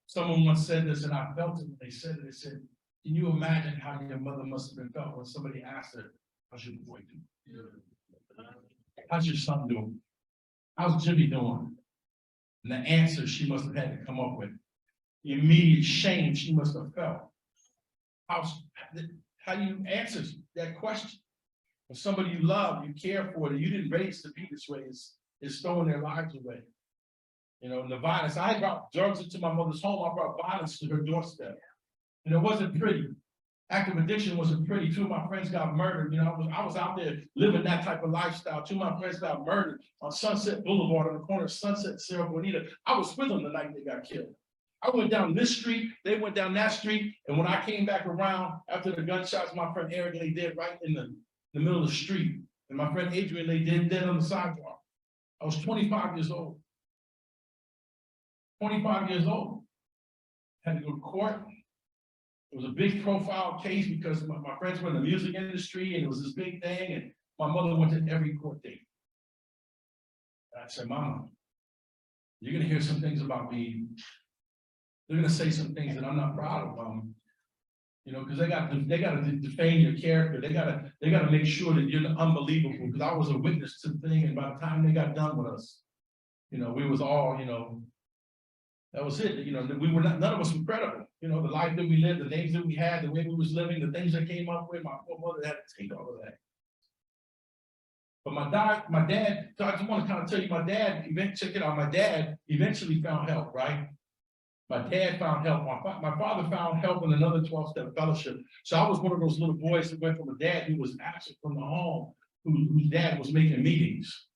Speaker 11: Someone once said this, and I felt it when they said it. They said, can you imagine how your mother must have been felt when somebody asked her, how's your boy doing? How's your son doing? How's Jimmy doing? And the answer she must have had to come up with. The immediate shame she must have felt. How do you answer that question? When somebody you love, you care for, that you didn't raise to be this way, is throwing their lives away. You know, and the violence. I brought drugs into my mother's home. I brought violence to her doorstep. And it wasn't pretty. Active addiction wasn't pretty. Two of my friends got murdered. You know, I was out there living that type of lifestyle. Two of my friends got murdered on Sunset Boulevard on the corner of Sunset and Sierra Bonita. I was with them the night they got killed. I went down this street, they went down that street, and when I came back around after the gunshots, my friend Eric lay dead right in the middle of the street. And my friend Adrian lay dead on the sidewalk. I was 25 years old. 25 years old. Had to go to court. It was a big profile case because my friends were in the music industry and it was this big thing, and my mother went to every court date. And I said, Mama, you're gonna hear some things about me. They're gonna say some things that I'm not proud of, you know, because they got to defame your character. They gotta make sure that you're unbelievable. Because I was a witness to the thing, and by the time they got done with us, you know, we was all, you know, that was it. You know, we were none of us were credible. You know, the life that we lived, the names that we had, the way we was living, the things that came up with. My poor mother had to take all of that. But my dad. So I just want to kind of tell you, my dad. Check it out. My dad eventually found help, right? My dad found help. My father found help in another 12-step fellowship. So I was one of those little boys that went from a dad who was absent from the home, whose dad was making meetings.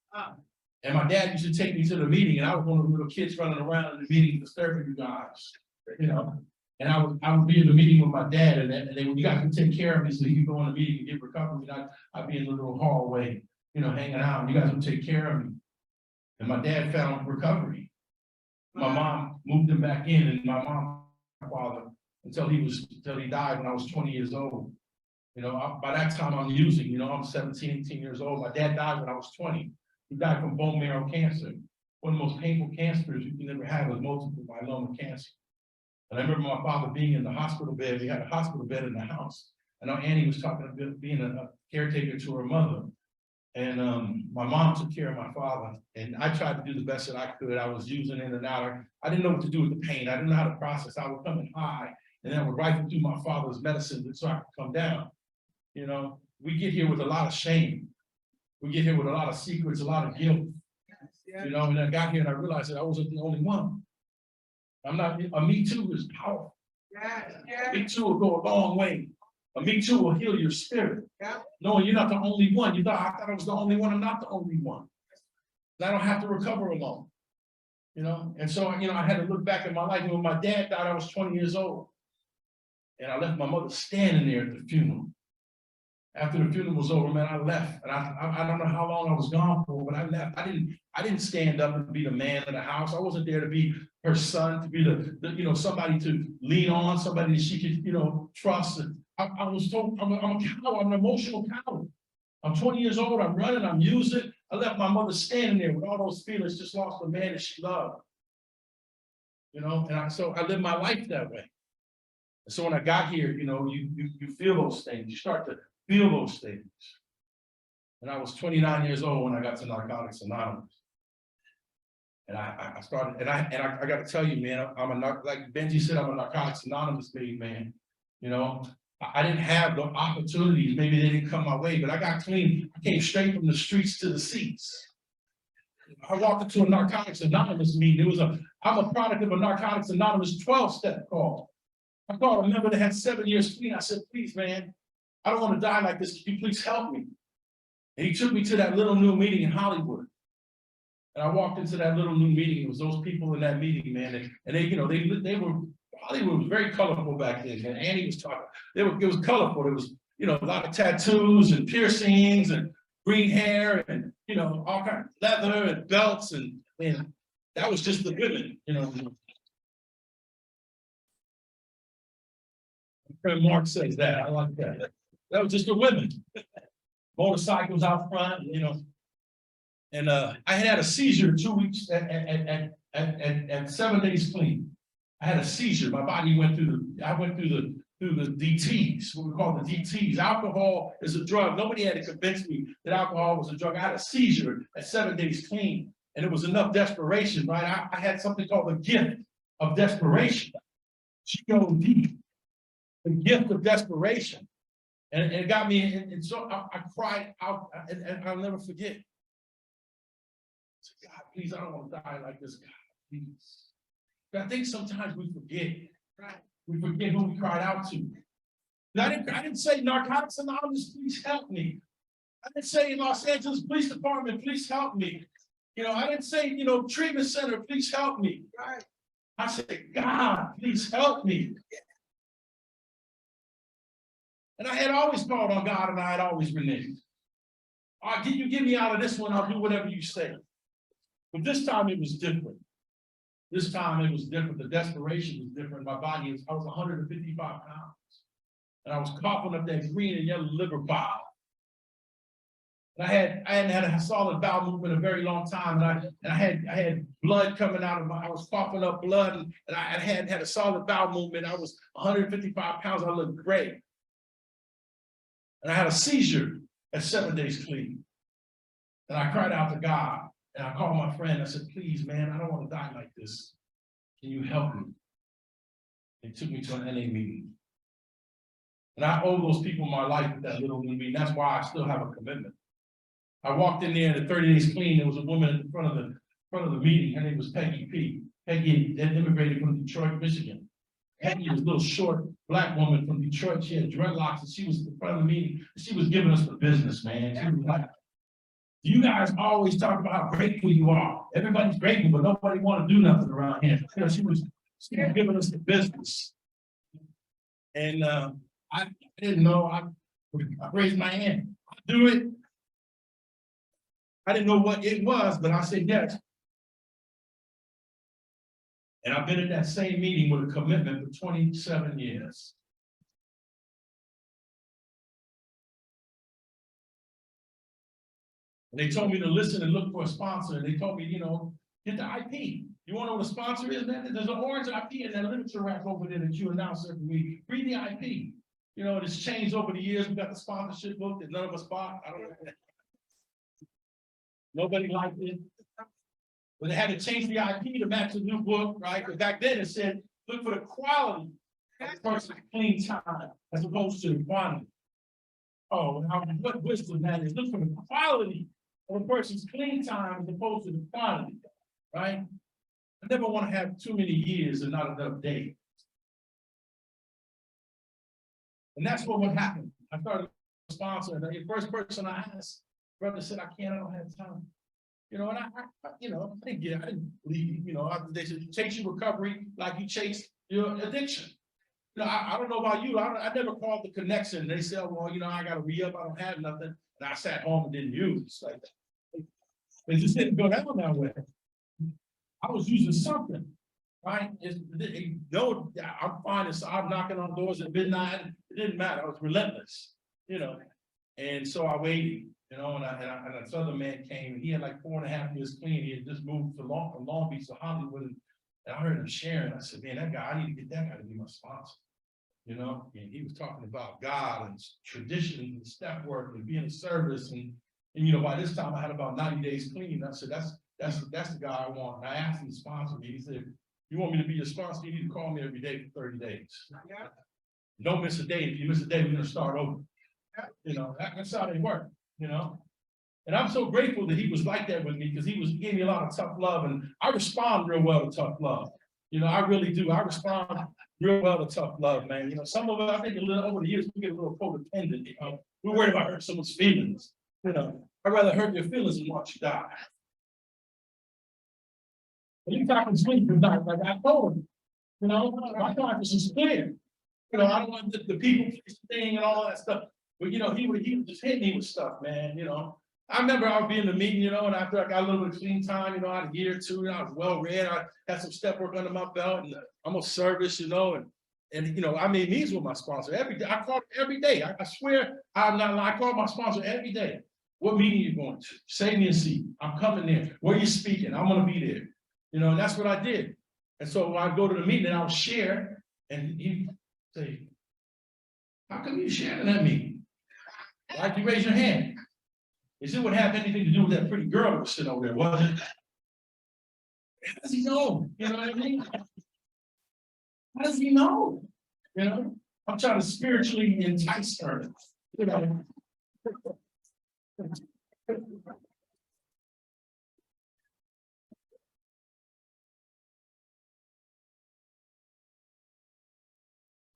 Speaker 11: And my dad used to take me to the meeting, and I was one of the little kids running around in the meeting disturbing you guys, you know. And I would be in the meeting with my dad, and they would, you guys would take care of me so you go in the meeting and get recovery. And I'd be in the little hallway, you know, hanging out, and you guys would take care of me. And my dad found recovery. My mom moved him back in, and my father, until he died when I was 20 years old. You know, by that time I'm using, you know, I'm 17, 18 years old. My dad died when I was 20. He died from bone marrow cancer. One of the most painful cancers you can ever have was multiple myeloma cancer. And I remember my father being in the hospital bed. We had a hospital bed in the house. I know Annie was talking about being a caretaker to her mother. And my mom took care of my father, and I tried to do the best that I could. I was using in and out. I didn't know what to do with the pain. I didn't know how to process. I would come in high, and then I would rifle through my father's medicine so I could come down. You know, we get here with a lot of shame. We get here with a lot of secrets, a lot of guilt. You know, and I got here and I realized that I wasn't the only one. I'm not. A Me Too is powerful. Me Too will go a long way. A Me Too will heal your spirit. Knowing you're not the only one. You thought I thought I was the only one. I'm not the only one. I don't have to recover alone. You know, and so you know, I had to look back at my life. When my dad died, I was 20 years old, and I left my mother standing there at the funeral. After the funeral was over, man, I left, and I don't know how long I was gone for, but I left. I didn't stand up and be the man of the house. I wasn't there to be her son, to be the you know, somebody to lean on, somebody that she could, you know, trust. And I was told I'm a coward. I'm an emotional coward. I'm 20 years old. I'm running. I'm using. I left my mother standing there with all those feelings. Just lost the man that she loved. You know, and so I lived my life that way. And so when I got here, you know, you feel those things. You start to feel those things. And I was 29 years old when I got to Narcotics Anonymous. And I started, and I gotta tell you, man, like Benji said, I'm a Narcotics Anonymous baby, man. You know, I didn't have the opportunities, maybe they didn't come my way, but I got clean. I came straight from the streets to the seats. I walked into a Narcotics Anonymous meeting. I'm a product of a Narcotics Anonymous 12-step call. I called a member that had 7 years clean. I said, please, man, I don't want to die like this. Can you please help me? And he took me to that little new meeting in Hollywood. And I walked into that little new meeting. It was those people in that meeting, man. And they, you know, they were, Hollywood was very colorful back then. And Annie was talking, it was colorful. There was, you know, a lot of tattoos and piercings and green hair and, you know, all kinds of leather and belts. And that was just the women, you know. My friend Mark says that. I like that. That was just the women. Motorcycles out front, you know. And I had a seizure 2 weeks at 7 days clean. I had a seizure. My body went through the DTs, what we call the DTs. Alcohol is a drug. Nobody had to convince me that alcohol was a drug. I had a seizure at 7 days clean, and it was enough desperation, right? I had something called the gift of desperation. G-O-D, the gift of desperation. And it got me, and so I cried out, and I'll never forget. God, please, I don't want to die like this, God, please. But I think sometimes we forget, right? We forget who we cried out to. I didn't say Narcotics Anonymous, please help me. I didn't say Los Angeles Police Department, please help me. You know, I didn't say, you know, treatment center, please help me, right? I said, God, please help me. And I had always called on God, and I had always reneged. All right, you get me out of this one, I'll do whatever you say. But this time it was different. This time it was different. The desperation was different. My body was, I was 155 pounds. And I was coughing up that green and yellow liver bile. And I hadn't had a solid bowel movement in a very long time. And I had blood coming out of I was coughing up blood, and I hadn't had a solid bowel movement. I was 155 pounds, I looked great. And I had a seizure at 7 days clean. And I cried out to God. And I called my friend. I said, please, man, I don't want to die like this. Can you help me? They took me to an NA meeting. And I owe those people my life at that little meeting. That's why I still have a commitment. I walked in there, and the 30 days clean, there was a woman in front of the meeting. Her name was Peggy P. Peggy had immigrated from Detroit, Michigan. Peggy was a little short black woman from Detroit. She had dreadlocks, and she was in front of the meeting. She was giving us the business, man. She was like, you guys always talk about how grateful you are. Everybody's grateful, but nobody want to do nothing around here. You know, she was giving us the business. And I didn't know, I raised my hand. I'll do it. I didn't know what it was, but I said yes. And I've been at that same meeting with a commitment for 27 years. And they told me to listen and look for a sponsor. And they told me, you know, get the IP. You want to know what a sponsor is, man? There's an orange IP in that literature rack over there that you announce every week. Read the IP. You know, it's changed over the years. We got the sponsorship book that none of us bought. I don't know. Nobody liked it. But they had to change the IP to match the new book, right? Because back then it said, look for the quality of the person's clean time as opposed to the quantity. Oh, what wisdom that is. Look for the quality of a person's clean time as opposed to the quantity, right? I never want to have too many years and not enough days. And that's what would happen. I started a sponsor, and the first person I asked, brother said, I don't have time. You know, and I didn't believe, you know, they said, chase your recovery like you chase your addiction. You know, I don't know about you, I never called the connection. They said, well, you know, I got to re-up, I don't have nothing. And I sat home and didn't use like that. It just didn't go down that way. I was using something, right? No, I'm fine. So I'm knocking on doors at midnight. It didn't matter. I was relentless, you know. And so I waited, you know, and this other man came, and he had like 4.5 years clean. He had just moved from Long Beach to Hollywood. And I heard him sharing. I said, man, that guy, I need to get that guy to be my sponsor. You know, and he was talking about God and tradition and step work and being in service. And And you know, by this time I had about 90 days clean. I said, that's the guy I want. And I asked him to sponsor me. He said, you want me to be your sponsor? You need to call me every day for 30 days. Don't miss a day. If you miss a day, we're gonna start over. You know, that's how they work, you know? And I'm so grateful that he was like that with me, because he gave me a lot of tough love, and I respond real well to tough love. You know, I really do. I respond real well to tough love, man. You know, some of us, I think a little over the years, we get a little codependent, you know? We're worried about hurting someone's feelings, you know? I'd rather hurt your feelings than watch you die. But you talking sleep tonight, like I told him, you know, my conscience is clear. You know, I don't want the people thing and all that stuff, but you know, he would just hit me with stuff, man, you know? I remember I would be in the meeting, you know, and after I got a little bit of clean time, you know, I had a year or two, you know, I was well read, I had some step work under my belt, and I'm a service, you know, and you know, I made meetings with my sponsor every day. I called every day. I swear I'm not lying. I called my sponsor every day. What meeting you going to? Save me a seat. I'm coming there. Where you speaking? I'm gonna be there. You know, and that's what I did. And so I go to the meeting and I'll share, and he say, how come you sharing that meeting? Why'd you raise your hand? Is it would have anything to do with that pretty girl that was sitting over there, was it? How does he know? You know what I mean? How does he know? You know, I'm trying to spiritually entice her. You know. I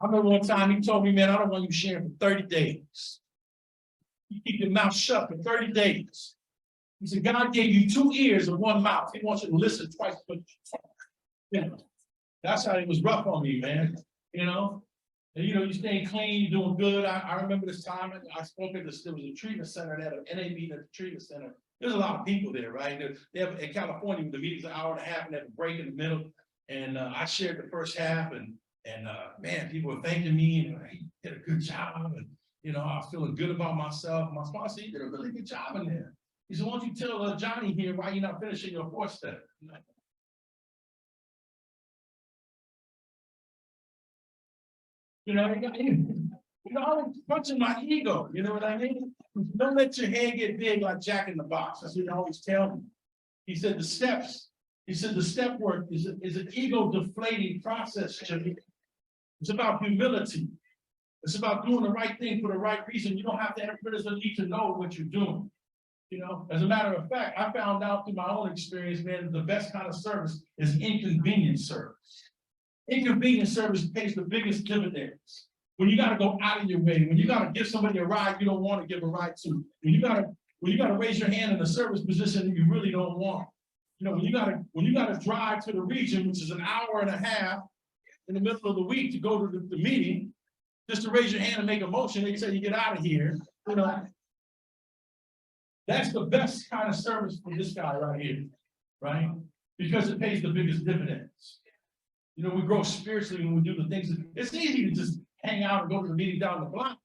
Speaker 11: remember one time he told me, man, I don't want you sharing for 30 days. You keep your mouth shut for 30 days. He said, God gave you 2 ears and 1 mouth. He wants you to listen twice but you talk. You know, that's how it was rough on me, man. You know, and you know, you staying clean, you're doing good. I remember this time I spoke at this, there was a treatment center that an NA meeting at the treatment center. There's a lot of people there, right? They have in California, the meeting's an hour and a half and they have a break in the middle. And I shared the first half, and man, people were thanking me, and he did a good job, and you know, I was feeling good about myself. My sponsor, he did a really good job in there. He said, why don't you tell Johnny here why you're not finishing your 4th step? You know, I'm punching my ego, you know what I mean? Don't let your hand get big like Jack in the Box. That's what he always tell me. He said the steps, he said the step work is an ego deflating process, Jimmy. It's about humility. It's about doing the right thing for the right reason. You don't have to, everybody doesn't need to know what you're doing. You know, as a matter of fact, I found out through my own experience, man, the best kind of service is inconvenient service. Inconvenient service pays the biggest dividends. When you got to go out of your way, when you got to give somebody a ride you don't want to give a ride to, when you got to raise your hand in a service position that you really don't want. You know, when you got to drive to the region, which is an hour and a half in the middle of the week to go to the meeting, just to raise your hand and make a motion, they say you get out of here. You know, that's the best kind of service for this guy right here, right? Because it pays the biggest dividends. You know, we grow spiritually when we do the things. It's easy to just hang out and go to the meeting down the block.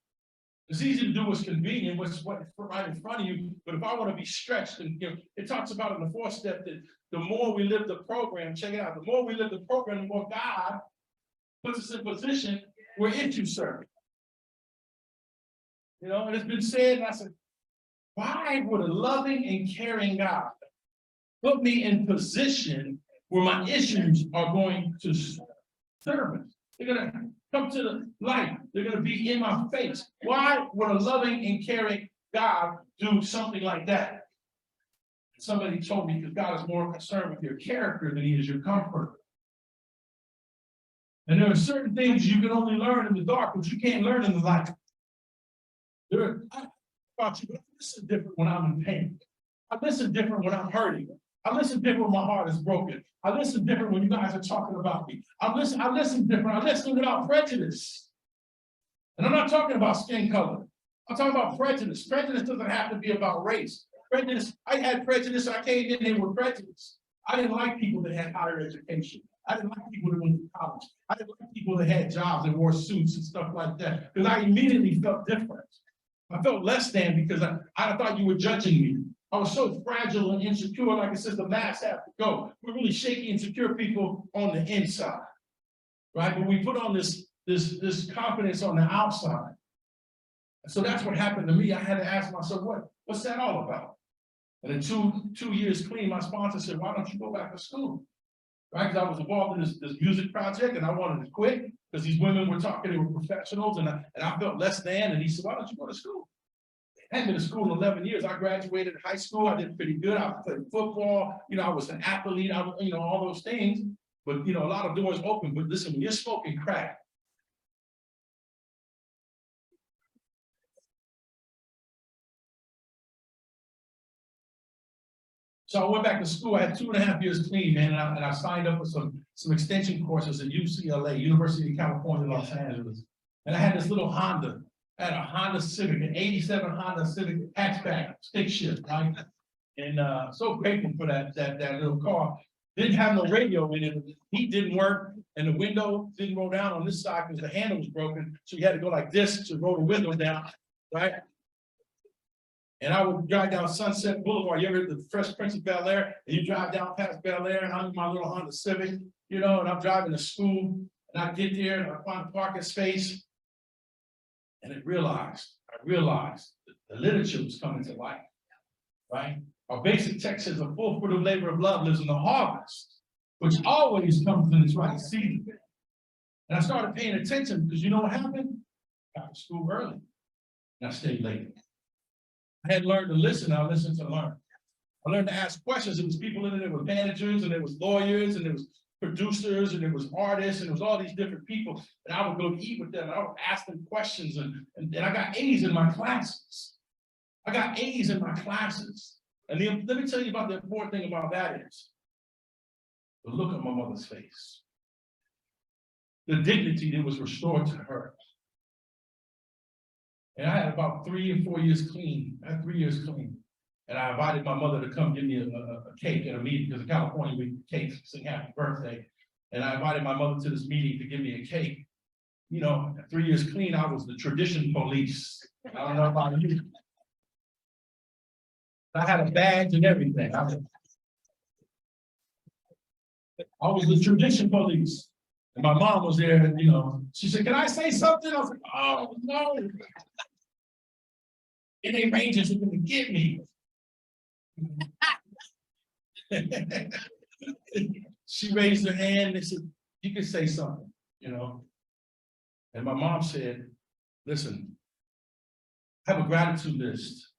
Speaker 11: It's easy to do what's convenient, what's right in front of you. But if I want to be stretched, and you know, it talks about in the 4th step that the more we live the program, check it out, the more we live the program, the more God puts us in position where issue serving. You know, and it's been said, and I said, why would a loving and caring God put me in position where my issues are going to service? They're going to come to the light. They're going to be in my face. Why would a loving and caring God do something like that? Somebody told me because God is more concerned with your character than he is your comfort. And there are certain things you can only learn in the dark, but you can't learn in the light. I listen different when I'm in pain. I listen different when I'm hurting. I listen different when my heart is broken. I listen different when you guys are talking about me. I listen different. I listen without prejudice. And I'm not talking about skin color. I'm talking about prejudice. Prejudice doesn't have to be about race. Prejudice, I had prejudice. I came in here with prejudice. I didn't like people that had higher education. I didn't like people that went to college. I didn't like people that had jobs and wore suits and stuff like that. Because I immediately felt different. I felt less than because I thought you were judging me. I was so fragile and insecure, like it says, the masks have to go. We're really shaky, insecure people on the inside, right? But we put on this confidence on the outside. So that's what happened to me. I had to ask myself, What's that all about? And in two years clean, my sponsor said, why don't you go back to school? Right, because I was involved in this music project and I wanted to quit because these women were talking, they were professionals and I felt less than, and he said, why don't you go to school? I hadn't been to school in 11 years. I graduated high school. I did pretty good. I played football. You know, I was an athlete. I was, you know, all those things. But, you know, a lot of doors open. But listen, when you're smoking crack, so I went back to school. I had 2.5 years clean, man, and I signed up for some extension courses at UCLA, University of California, Los Angeles. And I had this little Honda. I had a Honda Civic, an '87 Honda Civic hatchback, stick shift, right? And so grateful for that little car. Didn't have no radio in it. The heat didn't work, and the window didn't roll down on this side because the handle was broken. So you had to go like this to roll the window down, right? And I would drive down Sunset Boulevard. You ever heard the Fresh Prince of Bel-Air? And you drive down past Bel-Air, and I'm in my little Honda Civic, you know, and I'm driving to school, and I get there and I find a parking space. And I realized that the literature was coming to life, right? Our basic text says a full fruit of labor of love lives in the harvest, which always comes in its right season. And I started paying attention because you know what happened? I got to school early and I stayed late. I had learned to listen, I listened to learn. I learned to ask questions. There was people in it, there were managers and there was lawyers and there was producers and there was artists and there was all these different people. And I would go to eat with them and I would ask them questions and I got A's in my classes. I got A's in my classes. And let me tell you about the important thing about that is the look on my mother's face. The dignity that was restored to her. And I had about 3 or 4 years clean. I had 3 years clean. And I invited my mother to come give me a cake at a meeting because in California we cake, sing happy birthday. And I invited my mother to this meeting to give me a cake. You know, at 3 years clean, I was the tradition police. I don't know about you. I had a badge and everything. I was the tradition police. And my mom was there, and you know, she said, can I say something? I was like, oh no. It ain't Rangers are gonna get me. She raised her hand and said, you can say something, you know. And my mom said, listen, I have a gratitude list.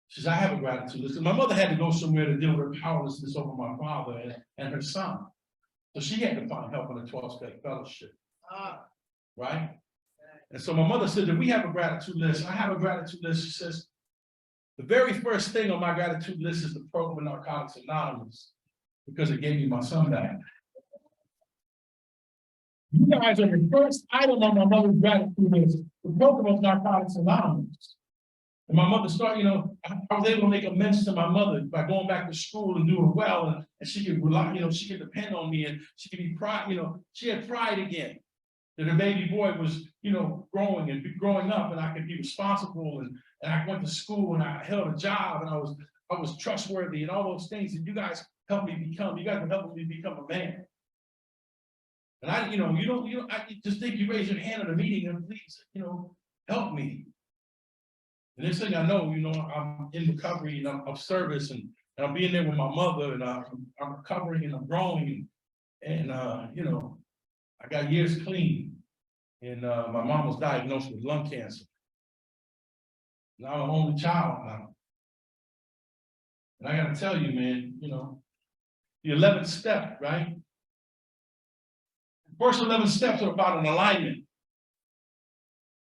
Speaker 11: She said, I have a gratitude list. And my mother had to go somewhere to deal with her powerlessness over my father and her son. So she had to find help in the 12-step fellowship. Right? And so my mother said that we have a gratitude list. I have a gratitude list. She says, the very first thing on my gratitude list is the program of Narcotics Anonymous, because it gave me my son back. You guys are the first item on my mother's gratitude list, the program of Narcotics Anonymous. And my mother started, you know, I was able to make amends to my mother by going back to school and doing well, and she could rely, you know, she could depend on me and she could be proud, you know, she had pride again. That her baby boy was, you know, growing up and I could be responsible and I went to school and I held a job and I was trustworthy and all those things that you guys helped me become. You guys were helping me become a man. And I, you know, I just think you raise your hand at a meeting and please, you know, help me. And this thing I know, you know, I'm in recovery and I'm of service and I'm being there with my mother and I'm recovering and I'm growing and you know, I got years clean and my mom was diagnosed with lung cancer. Now I'm an only child now. And I gotta tell you, man, you know, the 11th step, right? The first 11 steps are about an alignment.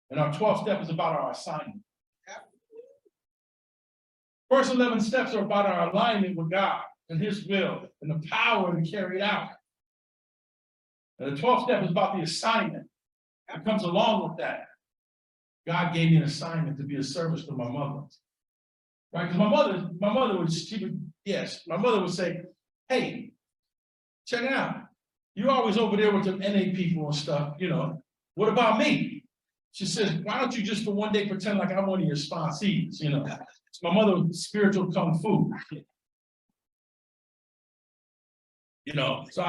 Speaker 11: And our 12th step is about our assignment. First 11 steps are about our alignment with God and His will and the power to carry it out. And the 12th step is about the assignment that comes along with that. God gave me an assignment to be a service to my mother. Right? Because my mother would say, hey, check it out. You're always over there with the NA people and stuff, you know. What about me? She says, why don't you just for one day pretend like I'm one of your sponsees, you know? It's my mother's spiritual kung fu. You know, so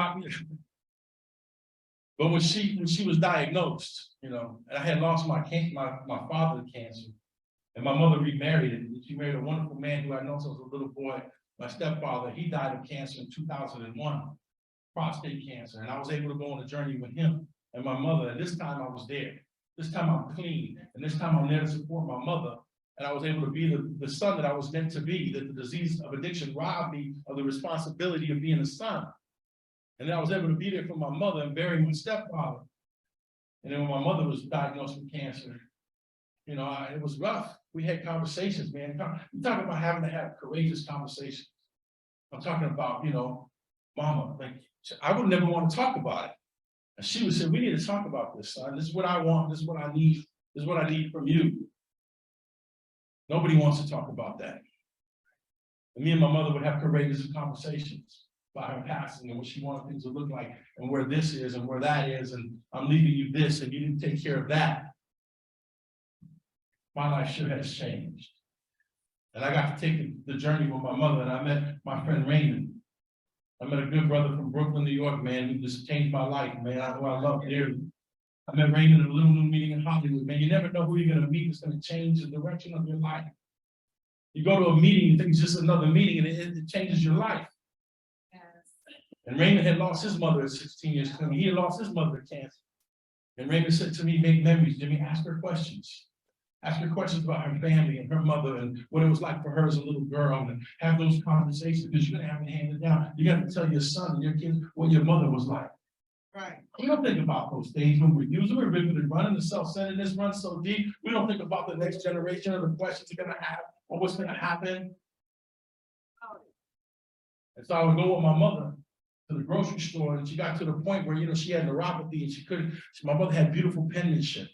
Speaker 11: but when she was diagnosed, you know, and I had lost my father to cancer, And my mother remarried, and she married a wonderful man who I know since I was a little boy. My stepfather, he died of cancer in 2001, prostate cancer, and I was able to go on a journey with him and my mother, and this time I was there. This time I'm clean, and this time I'm there to support my mother. And I was able to be the son that I was meant to be, that the disease of addiction robbed me of the responsibility of being a son. And then I was able to be there for my mother and bury my stepfather. And then when my mother was diagnosed with cancer, you know, it was rough. We had conversations, man. I'm talking about having to have courageous conversations. I'm talking about, you know, mama, like, I would never want to talk about it. And she would say, we need to talk about this, son. This is what I want. This is what I need. This is what I need from you. Nobody wants to talk about that. And me and my mother would have courageous conversations about her passing and what she wanted things to look like and where this is and where that is. And I'm leaving you this and you didn't take care of that. My life sure has changed. And I got to take the journey with my mother, and I met my friend Raymond. I met a good brother from Brooklyn, New York, man, who just changed my life, man. I love dearly. I met Raymond at a little new meeting in Hollywood, man. You never know who you're gonna meet that's gonna change the direction of your life. You go to a meeting, you think it's just another meeting, and it changes your life. And Raymond had lost his mother at 16 years old. He had lost his mother to cancer. And Raymond said to me, make memories, Jimmy, ask her questions. Ask her questions about her family and her mother and what it was like for her as a little girl, and have those conversations, because you're gonna have to hand it down. You got to tell your son and your kids what your mother was like.
Speaker 4: Right.
Speaker 11: We don't think about those things when we're using, we're running, the self-centeredness runs so deep. We don't think about the next generation or the questions they're gonna have or what's gonna happen. And so I would go with my mother to the grocery store, and she got to the point where, you know, she had neuropathy and she couldn't, my mother had beautiful penmanship.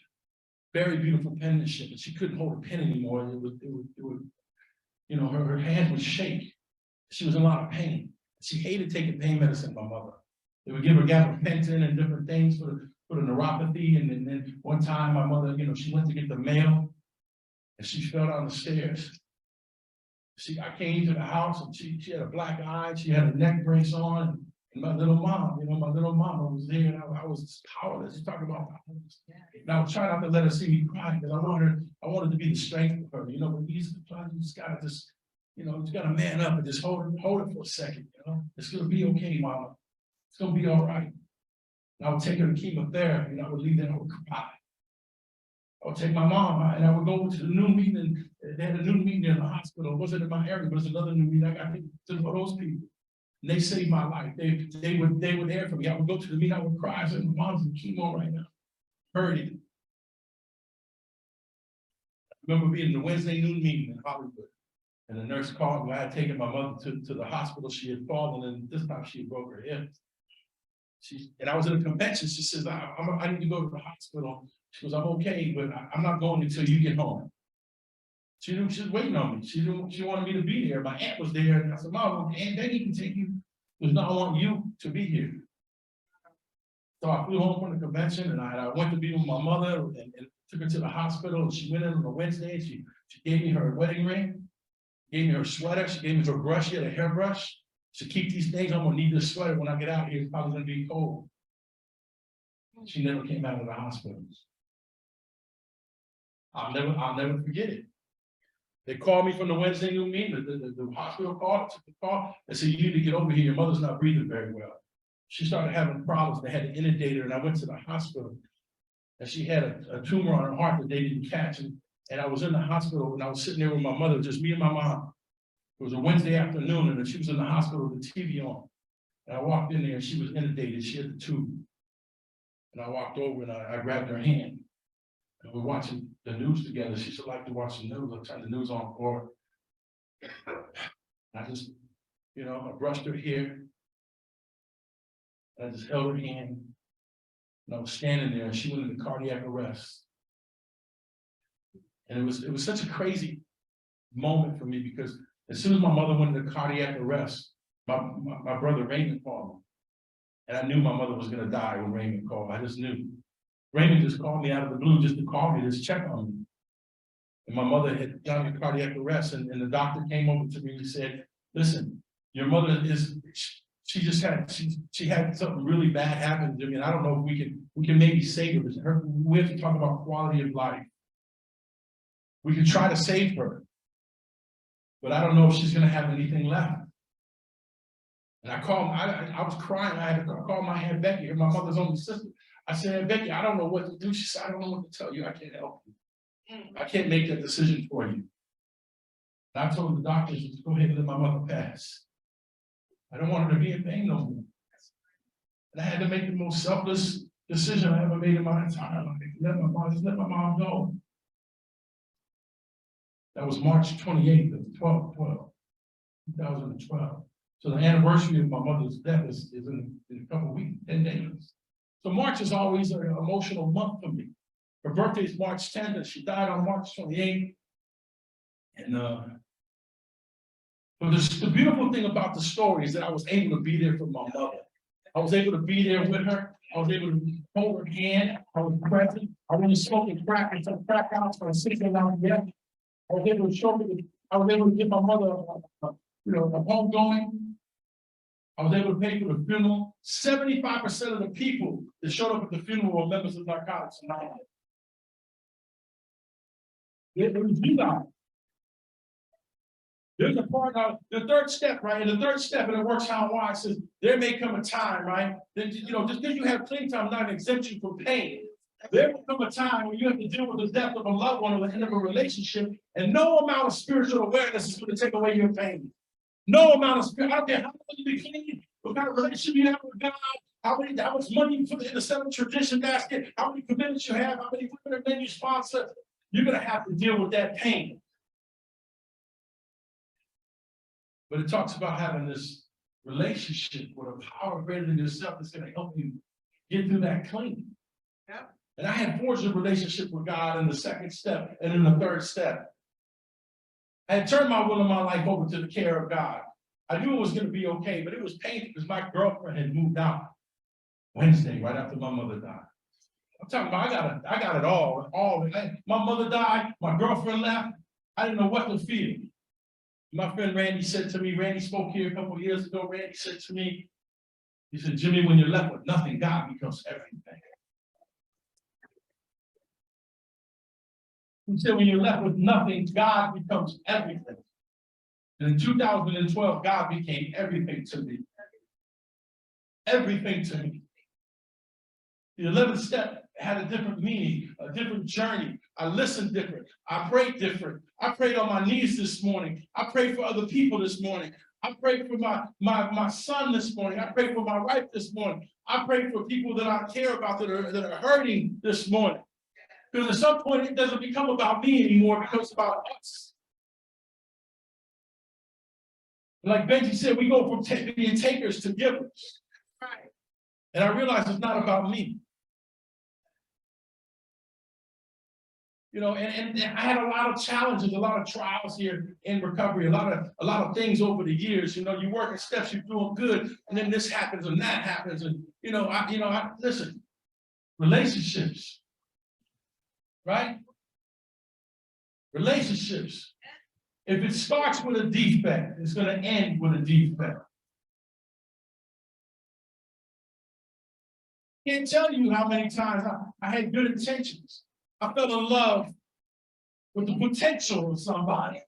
Speaker 11: Very beautiful penmanship, and she couldn't hold a pen anymore. It would, you know, her hands would shake. She was in a lot of pain. She hated taking pain medicine, my mother. They would give her gabapentin and different things for the neuropathy. And then one time my mother, you know, she went to get the mail and she fell down the stairs. I came to the house and she had a black eye, she had a neck brace on. And my little mom, you know, my little mama was there, and I was powerless. You talk about powerless. And I was trying not to let her see me cry, because I wanted to be the strength for her, you know, but you just gotta just, you know, you gotta man up and just hold it for a second, you know. It's gonna be okay, mama. It's gonna be all right. And I would take her to chemotherapy, and I would leave there and I would cry. I would take my mom and I would go to the new meeting. They had a new meeting in the hospital. It wasn't in my area, but it was another new meeting. I got to those people. And they saved my life. They were there for me. I would go to the meeting, I would cry. I said, my mom's in chemo right now. Hurting. I remember being in the Wednesday noon meeting in Hollywood. And the nurse called me. I had taken my mother to the hospital. She had fallen, and this time she had broke her hip. And I was at a convention. She says, I need to go to the hospital. She goes, I'm okay, but I'm not going until you get home. She was waiting on me. She wanted me to be there. My aunt was there, and I said, Mom, Aunt Betty can take you. Because now I want you to be here. So I flew home from the convention, and I went to be with my mother and took her to the hospital. And she went in on a Wednesday. She gave me her wedding ring, gave me her sweater, she gave me her brush. She had a hairbrush. She keep these things. I'm gonna need this sweater when I get out here. It's probably gonna be cold. She never came out of the hospital. I'll never forget it. They called me from the Wednesday noon meeting. The hospital called, took the call. They said, you need to get over here. Your mother's not breathing very well. She started having problems. They had to intubate her, and I went to the hospital. And she had a tumor on her heart that they didn't catch. And I was in the hospital, and I was sitting there with my mother, just me and my mom. It was a Wednesday afternoon, and she was in the hospital with the TV on. And I walked in there, and she was intubated. She had the tube. And I walked over, and I grabbed her hand. And we're watching the news together. She used to like to watch the news. I turned the news on for her. I just, you know, I brushed her hair. I just held her hand. And I was standing there, and she went into cardiac arrest. And it was such a crazy moment for me, because as soon as my mother went into cardiac arrest, my brother Raymond called me. And I knew my mother was gonna die when Raymond called. I just knew. Raymond just called me out of the blue just to call me, just check on me. And my mother had gone into cardiac arrest, and the doctor came over to me and said, listen, your mother she had something really bad happen to me, and I don't know if we can maybe save her. We have to talk about quality of life. We can try to save her. But I don't know if she's gonna have anything left. And I called, I was crying, I had to call my Aunt Becky, my mother's only sister. I said, Aunt Becky, I don't know what to do. She said, I don't know what to tell you, I can't help you. I can't make that decision for you. And I told the doctors, go ahead and let my mother pass. I don't want her to be in pain no more. And I had to make the most selfless decision I ever made in my entire life. Let my mom go. That was March 28th of 2012. So the anniversary of my mother's death is in a couple of weeks, 10 days. So March is always an emotional month for me. Her birthday is March 10th, and she died on March 28th. And but the beautiful thing about the story is that I was able to be there for my mother. I was able to be there with her. I was able to hold her hand. I was present. I wasn't smoking crack until crack house for 16 hours yet. I was able to show me, I was able to get my mother, a home going. I was able to pay for the funeral. 75% of the people that showed up at the funeral were members of Narcotics Anonymous. It was you guys. There's a part of the third step, right? And the third step, and it works how wide says there may come a time, right? That just because you have clean time, not exempt you from pain. There will come a time when you have to deal with the death of a loved one or the end of a relationship, and no amount of spiritual awareness is going to take away your pain. No amount of spirit. I don't care how much you be clean, what kind of relationship you have with God, how much money you put in the seven tradition basket, how many commitments you have, how many women and men you sponsor. You're going to have to deal with that pain. But it talks about having this relationship with a power greater than yourself that's going to help you get through that clean. Yeah. And I had forged a relationship with God in the second step and in the third step. I had turned my will and my life over to the care of God. I knew it was going to be okay, but it was painful because my girlfriend had moved out Wednesday, right after my mother died. I'm talking about I got it all. My mother died, my girlfriend left. I didn't know what to feel. My friend Randy said to me, Randy spoke here a couple of years ago. Randy said to me, he said, Jimmy, when you're left with nothing, God becomes everything. He said, when you're left with nothing, God becomes everything. And in 2012, God became everything to me. Everything to me. The 11th step had a different meaning, a different journey. I listened different. I prayed different. I prayed on my knees this morning. I prayed for other people this morning. I prayed for my son this morning. I prayed for my wife this morning. I prayed for people that I care about that are hurting this morning. Because at some point it doesn't become about me anymore, it becomes about us. Like Benji said, we go from being takers to givers. And I realize it's not about me. And I had a lot of challenges, a lot of trials here in recovery, a lot of things over the years. You work in steps, you're doing good, and then this happens and that happens. And I listen, relationships, right? Relationships. If it starts with a defect, it's going to end with a defect. Can't tell you how many times I had good intentions. I fell in love with the potential of somebody,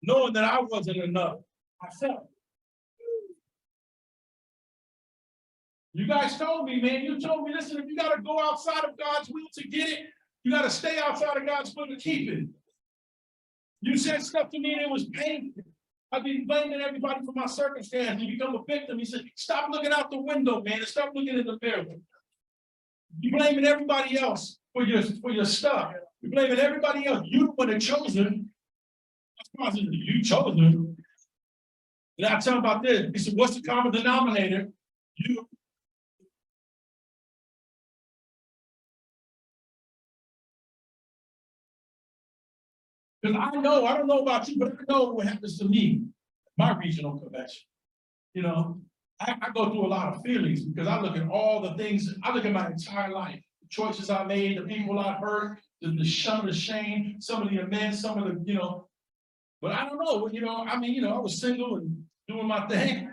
Speaker 11: knowing that I wasn't enough. I felt. You guys told me, man, you told me, listen, if you got to go outside of God's will to get it, you got to stay outside of God's will to keep it. You said stuff to me and it was painful. I've been blaming everybody for my circumstance. You become a victim. He said, stop looking out the window, man, and stop looking in the mirror. You're blaming everybody else for your stuff. You're blaming everybody else. You the one that chose him. You chose him. And I tell him about this. He said, what's the common denominator? You. Because I don't know about you, but I know what happens to me, my regional convention. I go through a lot of feelings because I look at all the things, I look at my entire life, the choices I made, the people I hurt, the shame, some of the amends, some of the, but I don't know, I was single and doing my thing.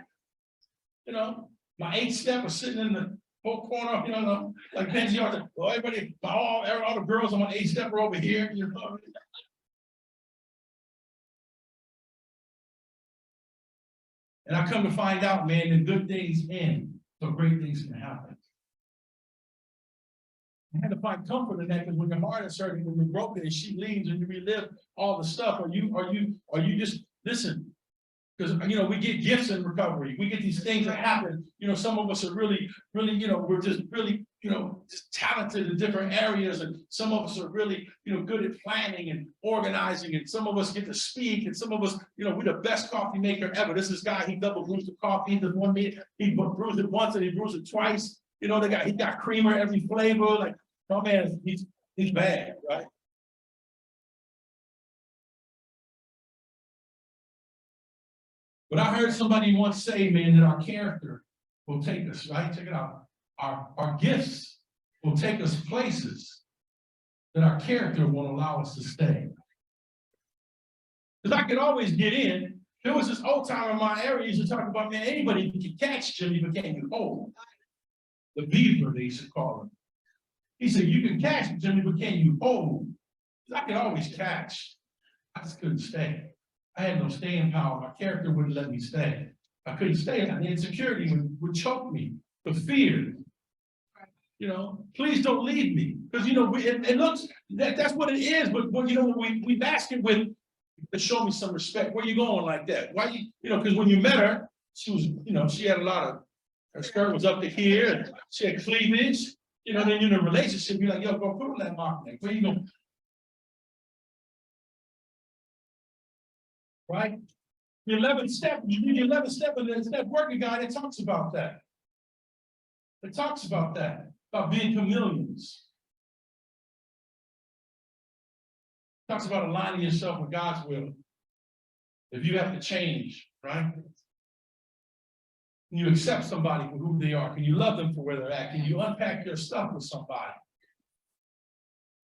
Speaker 11: My 8th step was sitting whole corner, you know, like Benji, well, everybody, all the girls on my 8-stepper over here, you know. And I come to find out, man, that good things end, so great things can happen. I had to find comfort in that, because when your heart is hurting, when you're broken and she leaves and you relive all the stuff, or you just listen. Because, you know, we get gifts in recovery. We get these things that happen. You know, some of us are really, you know, we're just really, you know, just talented in different areas. And some of us are really, you know, good at planning and organizing. And some of us get to speak. And some of us, you know, we're the best coffee maker ever. This guy, he double brews the coffee. He does one minute, he brews it once and he brews it twice. You know, he got creamer every flavor. Like, oh man, he's bad, right? But I heard somebody once say, man, that our character will take us, right? Check it out. Our gifts will take us places that our character won't allow us to stay. Because I could always get in. There was this old timer in my area used to talk about, man, anybody can catch Jimmy, but can you hold? The beaver, they used to call him. He said, you can catch Jimmy, but can you hold? I could always catch. I just couldn't stay. I had no staying power. My character wouldn't let me stay. I couldn't stay. The insecurity would choke me. The fear. You know, please don't leave me. Because, you know, it looks, that's what it is. But you know, we mask it with, to show me some respect. Where you going like that? Why you know, because when you met her, she was, you know, she had a lot of, her skirt was up to here. And she had cleavage. You know, then you're in a relationship, you're like, yo, go put on that marketing. Where you going? Right? The 11th step, you do the 11th step, and there's that working guide, it talks about that. It talks about that, about being chameleons. It talks about aligning yourself with God's will. If you have to change, right? Can you accept somebody for who they are? Can you love them for where they're at? Can you unpack your stuff with somebody?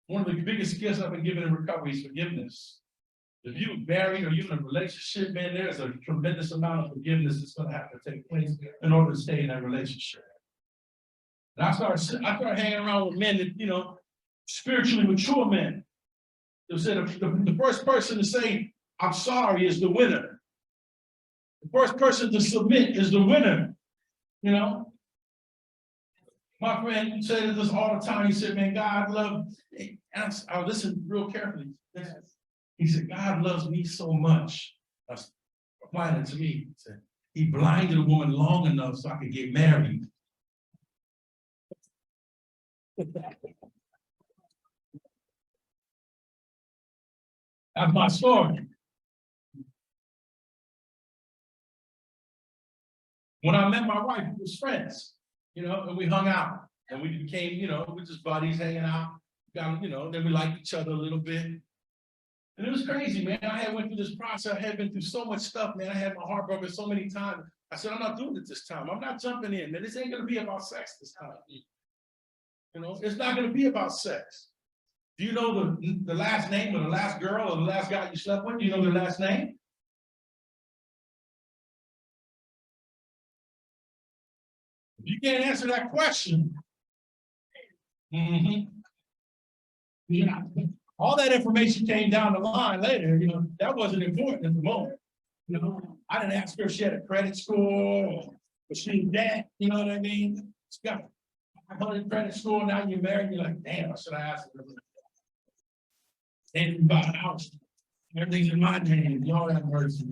Speaker 11: One of the biggest gifts I've been given in recovery is forgiveness. If you're married or you're in a relationship, man, there's a tremendous amount of forgiveness that's going to have to take place in order to stay in that relationship. And I started hanging around with men that, you know, spiritually mature men. They said the first person to say, I'm sorry, is the winner. The first person to submit is the winner. You know? My friend said this all the time. He said, man, God loves, and I listened real carefully. He said, God loves me so much. That's applying it to me. He said, he blinded a woman long enough so I could get married. That's my story. When I met my wife, we was friends, you know, and we hung out and we became, you know, we just buddies hanging out, got, you know, then we liked each other a little bit. And it was crazy, man. I had went through this process. I had been through so much stuff, man. I had my heart broken so many times. I said, I'm not doing it this time. I'm not jumping in, man. This ain't going to be about sex this time. You know, it's not going to be about sex. Do you know the last name of the last girl or the last guy you slept with? Do you know their last name? If you can't answer that question, you know, all that information came down the line later. You know, that wasn't important at the moment. You know, I didn't ask her if she had a credit score, but she was that. You know what I mean? She got 100 credit score. Now you're married. You're like, damn, I should have asked her. And you bought a house. Everything's in my name. Lord have mercy.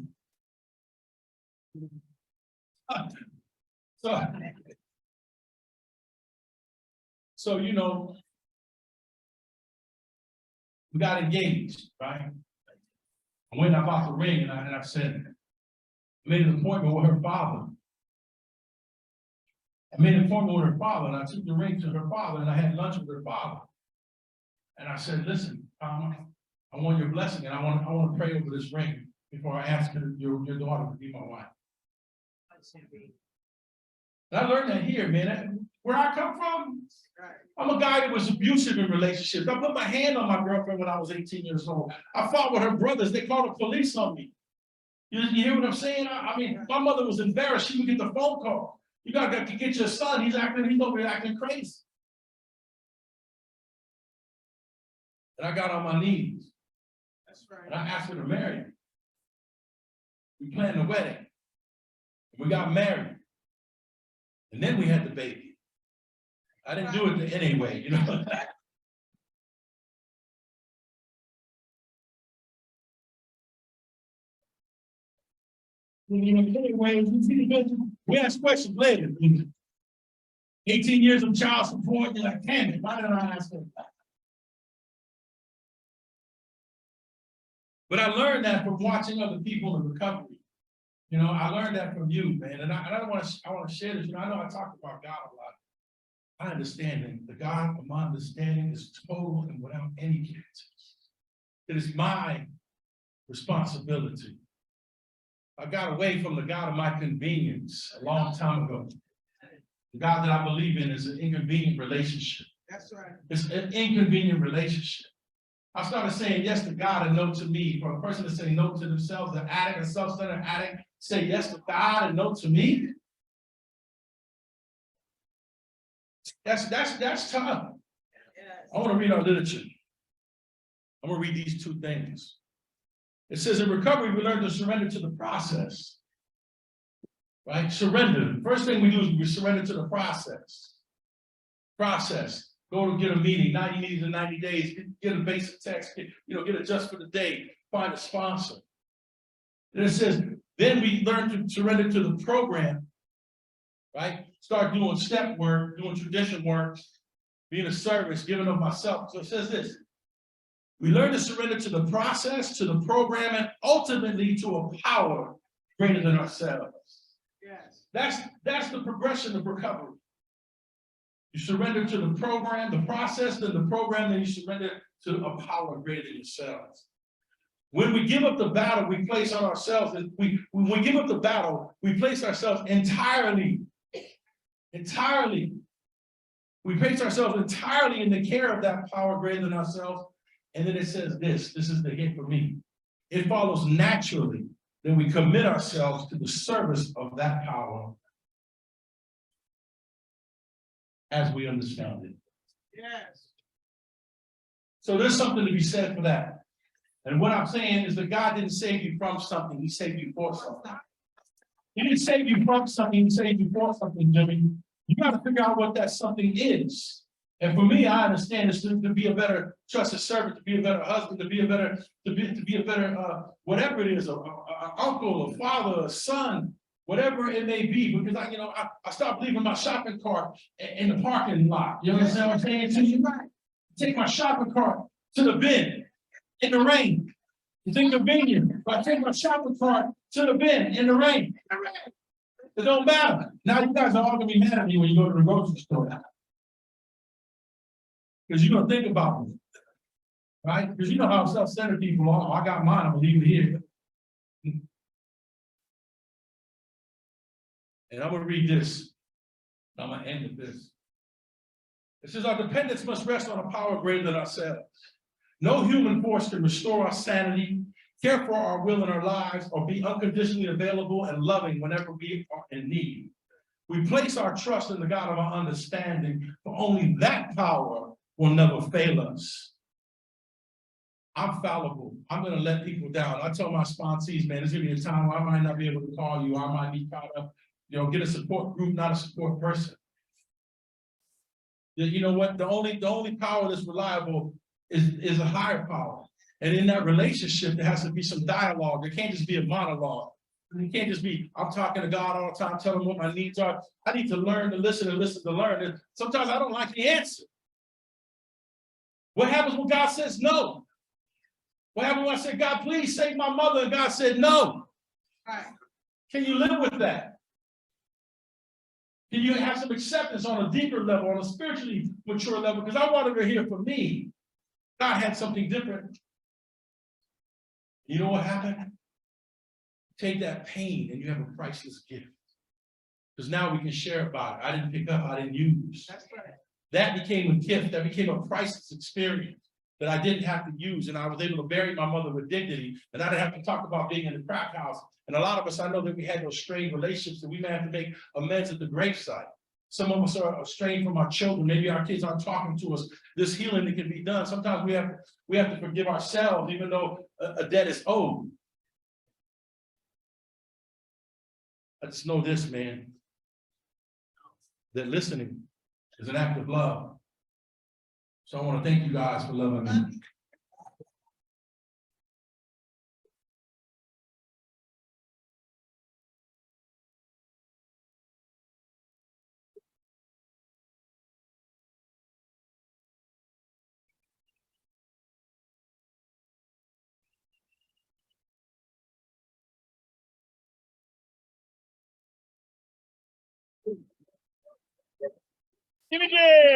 Speaker 11: So, you know, we got engaged, right? I went, I bought the ring, and I said, I made an appointment with her father. I made an appointment with her father, and I took the ring to her father, and I had lunch with her father. And I said, listen, I want your blessing, and I want to pray over this ring before I ask your daughter to be my wife. And I learned that here, man. Where I come from, I'm a guy that was abusive in relationships. I put my hand on my girlfriend when I was 18 years old. I fought with her brothers. They called the police on me. You hear what I'm saying? I mean, my mother was embarrassed. She would get the phone call. You gotta get your son, he's over here acting crazy. And I got on my knees. And I asked her to marry me. We planned the wedding. We got married. And then we had the baby. I didn't do it anyway, you know. Anyway, we ask questions later. 18 years of child support, you're like, damn it, why did I ask her that? But I learned that from watching other people in recovery. You know, I learned that from you, man. And I want to share this. You know, I know I talk about God a lot. I understand that the God of my understanding is total and without any cancers. It is my responsibility. I got away from the God of my convenience a long time ago. The God that I believe in is an inconvenient relationship.
Speaker 4: That's right.
Speaker 11: It's an inconvenient relationship. I started saying yes to God and no to me. For a person to say no to themselves, an addict, a self-centered addict, say yes to God and no to me. That's tough. I want to read our literature. I'm going to read these two things. It says in recovery, we learn to surrender to the process. Right? Surrender. The first thing we do is we surrender to the process. Process. Go to get a meeting, 90 meetings in 90 days, get a basic text, get a just for the day, find a sponsor. And it says, then we learn to surrender to the program, right? Start doing step work, doing tradition work, being a service, giving of myself. So it says this, we learn to surrender to the process, to the program, and ultimately to a power greater than ourselves. Yes. That's the progression of recovery. You surrender to the program, the process, then the program, then you surrender to a power greater than yourselves. When we give up the battle, we place on ourselves, when we give up the battle, we place ourselves entirely. We place ourselves entirely in the care of that power greater than ourselves. And then it says this is the hint for me. It follows naturally that we commit ourselves to the service of that power as we understand it. Yes. So there's something to be said for that. And what I'm saying is that God didn't save you from something, he saved you for something. He didn't save you from something, he saved you for something, Jimmy. You got to figure out what that something is. And for me, I understand it's to be a better trusted servant, to be a better husband, to be a better, whatever it is, a uncle, a father, a son, whatever it may be, because I stopped leaving my shopping cart in the parking lot. You understand what I'm saying to you? Take my shopping cart to the bin in the rain. It's inconvenient, but I take my shopping cart to the bin in the rain. It don't matter. Now you guys are all gonna be mad at me when you go to the grocery store. Because you're gonna think about me. Right? Because you know how self-centered people are. Oh, I got mine, I'm gonna leave it here. And I'm going to read this. I'm going to end with this. It says, our dependence must rest on a power greater than ourselves. No human force can restore our sanity, care for our will and our lives, or be unconditionally available and loving whenever we are in need. We place our trust in the God of our understanding, for only that power will never fail us. I'm fallible. I'm going to let people down. I tell my sponsees, man, there's going to be a time where I might not be able to call you. I might be caught up. Get a support group, not a support person. You know what? The only power that's reliable is a higher power. And in that relationship, there has to be some dialogue. There can't just be a monologue. It can't just be, I'm talking to God all the time, telling him what my needs are. I need to learn to listen and listen to learn. And sometimes I don't like the answer. What happens when God says no? What happens when I say, God, please save my mother, and God said no? Can you live with that? Can you have some acceptance on a deeper level, on a spiritually mature level? Because I wanted to hear from me. God had something different. You know what happened? Take that pain and you have a priceless gift. Because now we can share about it. I didn't pick up, I didn't use. That's right. That became a gift, that became a priceless experience. that I didn't have to use, and I was able to bury my mother with dignity, and I didn't have to talk about being in the crack house. And a lot of us, I know that we had those strained relationships, and we may have to make amends at the gravesite. Some of us are estranged from our children, maybe our kids aren't talking to us, this healing that can be done, sometimes we have to forgive ourselves, even though a debt is owed. I just know this, man. That listening is an act of love. So I want to thank you guys for loving me.
Speaker 10: Give me jail.